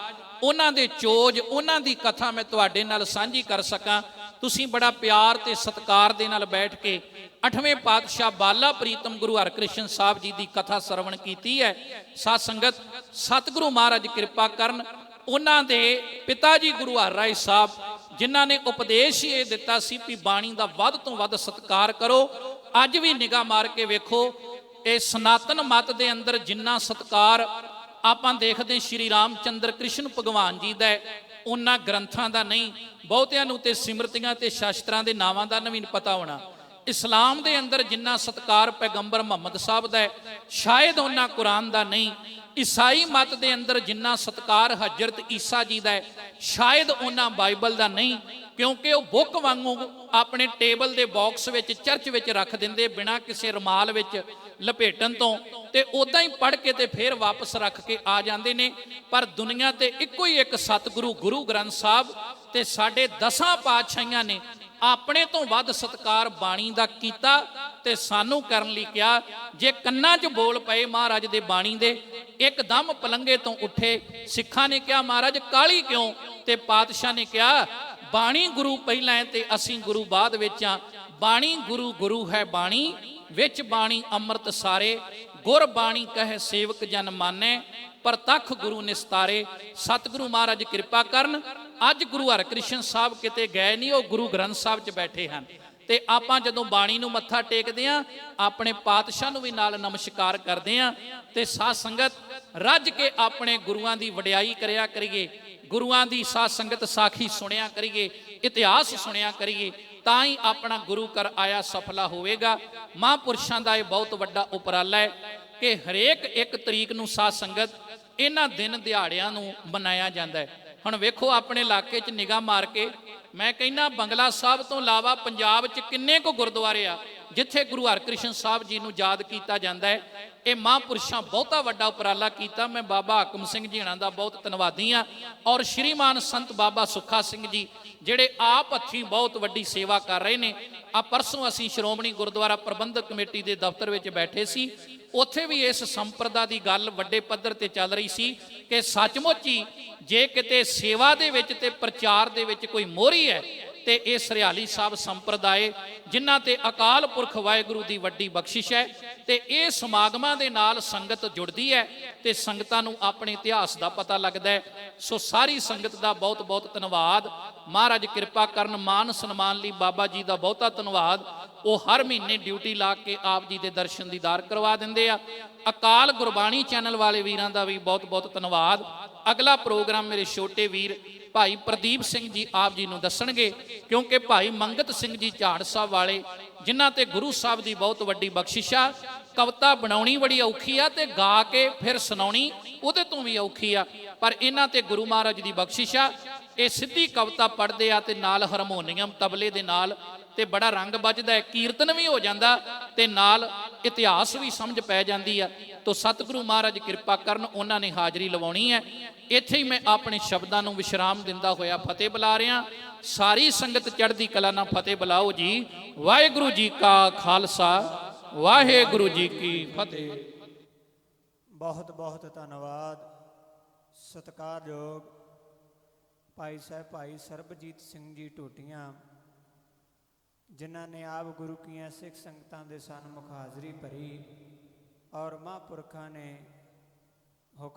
ਉਹਨਾਂ ਦੇ ਚੋਜ, ਉਹਨਾਂ ਦੀ ਕਥਾ ਮੈਂ ਤੁਹਾਡੇ ਨਾਲ ਸਾਂਝੀ ਕਰ ਸਕਾਂ। ਤੁਸੀਂ ਬੜਾ ਪਿਆਰ ਤੇ ਸਤਿਕਾਰ ਦੇ ਨਾਲ ਬੈਠ ਕੇ 8ਵੇਂ ਪਾਤਸ਼ਾਹ ਬਾਲਾ ਪ੍ਰੀਤਮ ਗੁਰੂ ਹਰਕ੍ਰਿਸ਼ਨ ਸਾਹਿਬ ਜੀ ਦੀ ਕਥਾ ਸਰਵਣ ਕੀਤੀ ਹੈ। ਸਾਧ ਸੰਗਤ, ਸਤਿਗੁਰੂ ਮਹਾਰਾਜ ਕਿਰਪਾ ਕਰਨ। ਉਹਨਾਂ ਦੇ ਪਿਤਾ ਜੀ ਗੁਰੂ ਹਰ ਰਾਏ ਸਾਹਿਬ, ਜਿਨ੍ਹਾਂ ਨੇ ਉਪਦੇਸ਼ ਹੀ ਇਹ ਦਿੱਤਾ ਸੀ ਵੀ ਬਾਣੀ ਦਾ ਵੱਧ ਤੋਂ ਵੱਧ ਸਤਿਕਾਰ ਕਰੋ। ਅੱਜ ਵੀ ਨਿਗਾਹ ਮਾਰ ਕੇ ਵੇਖੋ, ਇਹ ਸਨਾਤਨ ਮਤ ਦੇ ਅੰਦਰ ਜਿੰਨਾ ਸਤਿਕਾਰ ਆਪਾਂ ਦੇਖਦੇ ਸ਼੍ਰੀ ਰਾਮ ਚੰਦਰ ਕ੍ਰਿਸ਼ਨ ਭਗਵਾਨ ਜੀ ਦਾ, ਉਹਨਾਂ ਗ੍ਰੰਥਾਂ ਦਾ ਨਹੀਂ। ਬਹੁਤਿਆਂ ਨੂੰ ਤੇ ਸਿਮਰਤੀਆਂ ਤੇ ਸ਼ਾਸਤਰਾਂ ਦੇ ਨਾਵਾਂ ਦਾ ਨਹੀਂ ਪਤਾ ਹੋਣਾ। ਇਸਲਾਮ ਦੇ ਅੰਦਰ ਜਿੰਨਾ ਸਤਿਕਾਰ ਪੈਗੰਬਰ ਮੁਹੰਮਦ ਸਾਹਿਬ ਦਾ, ਸ਼ਾਇਦ ਉਹਨਾਂ ਕੁਰਾਨ ਦਾ ਨਹੀਂ। ਈਸਾਈ ਮਤ ਦੇ ਅੰਦਰ ਜਿੰਨਾ ਸਤਿਕਾਰ ਹਜ਼ਰਤ ਈਸਾ ਜੀ ਦਾ, ਸ਼ਾਇਦ ਉਹਨਾਂ ਬਾਈਬਲ ਦਾ ਨਹੀਂ। ਕਿਉਂਕਿ ਉਹ ਬੁੱਕ ਵਾਂਗੂ ਆਪਣੇ ਟੇਬਲ ਦੇ ਬਾਕਸ ਵਿੱਚ ਚਰਚ ਵਿੱਚ ਰੱਖ ਦਿੰਦੇ, ਬਿਨਾਂ ਕਿਸੇ ਰੁਮਾਲ ਵਿੱਚ ਲਪੇਟਣ ਤੋਂ, ਤੇ ਉਦਾਂ ਹੀ ਪੜ੍ਹ ਕੇ ਤੇ ਫਿਰ ਵਾਪਸ ਰੱਖ ਕੇ ਆ ਜਾਂਦੇ ਨੇ। ਪਰ ਦੁਨੀਆ ਤੇ ਇੱਕੋ ਹੀ ਇੱਕ ਸਤਿਗੁਰੂ ਗੁਰੂ ਗ੍ਰੰਥ ਸਾਹਿਬ ਤੇ ਸਾਡੇ 10 ਪਾਤਸ਼ਾਹੀਆਂ ਨੇ ਆਪਣੇ ਤੋਂ ਵੱਧ ਸਤਿਕਾਰ ਬਾਣੀ ਦਾ ਕੀਤਾ ਤੇ ਸਾਨੂੰ ਕਰਨ ਲਈ ਕਿਹਾ। ਜੇ ਕੰਨਾਂ 'ਚ ਬੋਲ ਪਏ ਮਹਾਰਾਜ ਦੇ ਬਾਣੀ ਦੇ, ਇੱਕਦਮ ਪਲੰਗੇ ਤੋਂ ਉੱਠੇ। ਸਿੱਖਾਂ ਨੇ ਕਿਹਾ ਮਹਾਰਾਜ ਕਾਲੀ ਕਿਉਂ? ਤੇ ਪਾਤਸ਼ਾਹ ਨੇ ਕਿਹਾ ਬਾਣੀ ਗੁਰੂ ਪਹਿਲਾਂ ਹੈ ਤੇ ਅਸੀਂ ਗੁਰੂ ਬਾਅਦ ਵਿੱਚ ਆ। ਬਾਣੀ ਗੁਰੂ, ਗੁਰੂ ਹੈ ਬਾਣੀ, ਵਿੱਚ ਬਾਣੀ ਅੰਮ੍ਰਿਤ ਸਾਰੇ। ਗੁਰ ਬਾਣੀ ਕਹੇ ਸੇਵਕ ਜਨ ਮਾਨੈ, ਪ੍ਰਤੱਖ ਗੁਰੂ ਨਿਸਤਾਰੇ। ਸਤਿਗੁਰੂ ਮਹਾਰਾਜ ਕਿਰਪਾ ਕਰਨ। ਅੱਜ ਗੁਰੂ ਹਰਕ੍ਰਿਸ਼ਨ ਸਾਹਿਬ ਕਿਤੇ ਗਏ ਨਹੀਂ, ਉਹ ਗੁਰੂ ਗ੍ਰੰਥ ਸਾਹਿਬ 'ਚ ਬੈਠੇ ਹਨ। ਤੇ ਆਪਾਂ ਜਦੋਂ ਬਾਣੀ ਨੂੰ ਮੱਥਾ ਟੇਕਦੇ ਆਂ, ਆਪਣੇ ਪਾਤਸ਼ਾਹ ਨੂੰ ਵੀ ਨਾਲ ਨਮਸਕਾਰ ਕਰਦੇ ਆਂ। ਤੇ ਸਾਧ ਸੰਗਤ, ਰੱਜ ਕੇ ਆਪਣੇ ਗੁਰੂਆਂ ਦੀ ਵਡਿਆਈ ਕਰਿਆ ਕਰੀਏ, ਗੁਰੂਆਂ ਦੀ ਸਾਧ ਸੰਗਤ ਸਾਖੀ ਸੁਣਿਆ ਕਰੀਏ, ਇਤਿਹਾਸ ਸੁਣਿਆ ਕਰੀਏ, ਤਾਂ ਹੀ ਆਪਣਾ ਗੁਰੂ ਘਰ ਆਇਆ ਸਫਲਾ ਹੋਵੇਗਾ। ਮਹਾਂਪੁਰਸ਼ਾਂ ਦਾ ਇਹ ਬਹੁਤ ਵੱਡਾ ਉਪਰਾਲਾ ਹੈ ਕਿ ਹਰੇਕ 1 ਤਰੀਕ ਨੂੰ ਸਾਧ ਸੰਗਤ ਇਹਨਾਂ ਦਿਨ ਦਿਹਾੜਿਆਂ ਨੂੰ ਮਨਾਇਆ ਜਾਂਦਾ ਹੈ। ਹੁਣ ਵੇਖੋ ਆਪਣੇ ਇਲਾਕੇ 'ਚ ਨਿਗਾਹ ਮਾਰ ਕੇ, ਮੈਂ ਕਹਿੰਦਾ ਬੰਗਲਾ ਸਾਹਿਬ ਤੋਂ ਇਲਾਵਾ ਪੰਜਾਬ 'ਚ ਕਿੰਨੇ ਕੁ ਗੁਰਦੁਆਰੇ ਆ ਜਿੱਥੇ ਗੁਰੂ ਹਰਕ੍ਰਿਸ਼ਨ ਸਾਹਿਬ ਜੀ ਨੂੰ ਯਾਦ ਕੀਤਾ ਜਾਂਦਾ ਹੈ। ਇਹ ਮਹਾਂਪੁਰਸ਼ਾਂ ਬਹੁਤਾ ਵੱਡਾ ਉਪਰਾਲਾ ਕੀਤਾ। ਮੈਂ ਬਾਬਾ ਹਾਕਮ ਸਿੰਘ ਜੀ ਹਣਾ ਦਾ ਬਹੁਤ ਧੰਨਵਾਦੀ ਹਾਂ, ਔਰ ਸ਼੍ਰੀਮਾਨ ਸੰਤ ਬਾਬਾ ਸੁੱਖਾ ਸਿੰਘ ਜੀ ਜਿਹੜੇ ਆਪ ਹੱਥੀਂ ਬਹੁਤ ਵੱਡੀ ਸੇਵਾ ਕਰ ਰਹੇ ਨੇ। ਆ ਪਰਸੋਂ ਅਸੀਂ ਸ਼੍ਰੋਮਣੀ ਗੁਰਦੁਆਰਾ ਪ੍ਰਬੰਧਕ ਕਮੇਟੀ ਦੇ ਦਫ਼ਤਰ ਵਿੱਚ ਬੈਠੇ ਸੀ, ਉੱਥੇ ਵੀ ਇਸ ਸੰਪਰਦਾ ਦੀ ਗੱਲ ਵੱਡੇ ਪੱਧਰ ਤੇ ਚੱਲ ਰਹੀ ਸੀ ਕਿ ਸੱਚਮੁੱਚ ਹੀ ਜੇ ਕਿਤੇ ਸੇਵਾ ਦੇ ਵਿੱਚ ਤੇ ਪ੍ਰਚਾਰ ਦੇ ਵਿੱਚ ਕੋਈ ਮੋਹਰੀ ਹੈ ਤੇ ਇਹ ਸਰਿਆਲੀ ਸਾਹਿਬ ਸੰਪਰਦਾਇ, ਜਿਨ੍ਹਾਂ ਤੇ ਅਕਾਲ ਪੁਰਖ ਵਾਹਿਗੁਰੂ ਦੀ ਵੱਡੀ ਬਖਸ਼ਿਸ਼ ਹੈ। ਤੇ ਇਹ ਸਮਾਗਮਾਂ ਦੇ ਨਾਲ ਸੰਗਤ ਜੁੜਦੀ ਹੈ ਤੇ ਸੰਗਤਾਂ ਨੂੰ ਆਪਣੇ ਇਤਿਹਾਸ ਦਾ ਪਤਾ ਲੱਗਦਾ ਹੈ। ਸੋ ਸਾਰੀ ਸੰਗਤ ਦਾ ਬਹੁਤ ਬਹੁਤ ਧੰਨਵਾਦ। ਮਹਾਰਾਜ ਕਿਰਪਾ ਕਰਨ। ਮਾਨ ਸਨਮਾਨ ਲਈ ਬਾਬਾ ਜੀ ਦਾ ਬਹੁਤਾ ਧੰਨਵਾਦ। ਉਹ ਹਰ ਮਹੀਨੇ ਡਿਊਟੀ ਲਾ ਕੇ ਆਪ ਜੀ ਦੇ ਦਰਸ਼ਨ ਦੀਦਾਰ ਕਰਵਾ ਦਿੰਦੇ ਆ। ਅਕਾਲ ਗੁਰਬਾਣੀ ਚੈਨਲ ਵਾਲੇ ਵੀਰਾਂ ਦਾ ਵੀ ਬਹੁਤ ਬਹੁਤ ਧੰਨਵਾਦ। ਅਗਲਾ ਪ੍ਰੋਗਰਾਮ ਮੇਰੇ ਛੋਟੇ ਵੀਰ ਭਾਈ ਪ੍ਰਦੀਪ ਸਿੰਘ ਜੀ ਆਪ ਜੀ ਨੂੰ ਦੱਸਣਗੇ, ਕਿਉਂਕਿ ਭਾਈ ਮੰਗਤ ਸਿੰਘ ਜੀ ਝਾੜ ਸਾਹਿਬ ਵਾਲੇ, ਜਿਨ੍ਹਾਂ ਤੇ ਗੁਰੂ ਸਾਹਿਬ ਦੀ ਬਹੁਤ ਵੱਡੀ ਬਖਸ਼ਿਸ਼ ਆ। ਕਵਿਤਾ ਬਣਾਉਣੀ ਬੜੀ ਔਖੀ ਆ ਤੇ ਗਾ ਕੇ ਫਿਰ ਸੁਣਾਉਣੀ ਉਹਦੇ ਤੋਂ ਵੀ ਔਖੀ ਆ, ਪਰ ਇਹਨਾਂ ਤੇ ਗੁਰੂ ਮਹਾਰਾਜ ਦੀ ਬਖਸ਼ਿਸ਼ ਆ। ਇਹ ਸਿੱਧੀ ਕਵਿਤਾ ਪੜ੍ਹਦੇ ਆ ਤੇ ਨਾਲ ਹਾਰਮੋਨੀਅਮ ਤਬਲੇ ਦੇ ਨਾਲ ਤੇ ਬੜਾ ਰੰਗ ਵੱਜਦਾ ਹੈ, ਕੀਰਤਨ ਵੀ ਹੋ ਜਾਂਦਾ ਤੇ ਨਾਲ ਇਤਿਹਾਸ ਵੀ ਸਮਝ ਪੈ ਜਾਂਦੀ ਆ। ਤੋ ਸਤਿਗੁਰੂ ਮਹਾਰਾਜ ਕਿਰਪਾ ਕਰਨ, ਉਹਨਾਂ ਨੇ ਹਾਜ਼ਰੀ ਲਵਾਉਣੀ ਹੈ। ਇੱਥੇ ਹੀ ਮੈਂ ਆਪਣੇ ਸ਼ਬਦਾਂ ਨੂੰ ਵਿਸ਼ਰਾਮ ਦਿੰਦਾ ਹੋਇਆ ਫਤਿਹ ਬੁਲਾ ਰਿਹਾ। ਸਾਰੀ ਸੰਗਤ ਚੜ੍ਹਦੀ ਕਲਾ ਨਾਲ ਫਤਿਹ ਬੁਲਾਓ ਜੀ। ਵਾਹਿਗੁਰੂ ਜੀ ਕਾ ਖਾਲਸਾ, ਵਾਹਿਗੁਰੂ ਜੀ ਕੀ ਫਤਿਹ। ਬਹੁਤ ਬਹੁਤ ਧੰਨਵਾਦ। ਸਤਿਕਾਰਯੋਗ ਭਾਈ ਸਾਹਿਬ ਭਾਈ ਸਰਬਜੀਤ ਸਿੰਘ ਜੀ ਟੋਟੀਆਂ, ਜਿਨ੍ਹਾਂ ਨੇ ਆਪ ਗੁਰੂ ਕੀਆਂ ਸਿੱਖ ਸੰਗਤਾਂ ਦੇ ਸਨਮੁਖ ਹਾਜ਼ਰੀ ਭਰੀ ਔਰ ਮਹਾਂਪੁਰਖਾਂ ਨੇ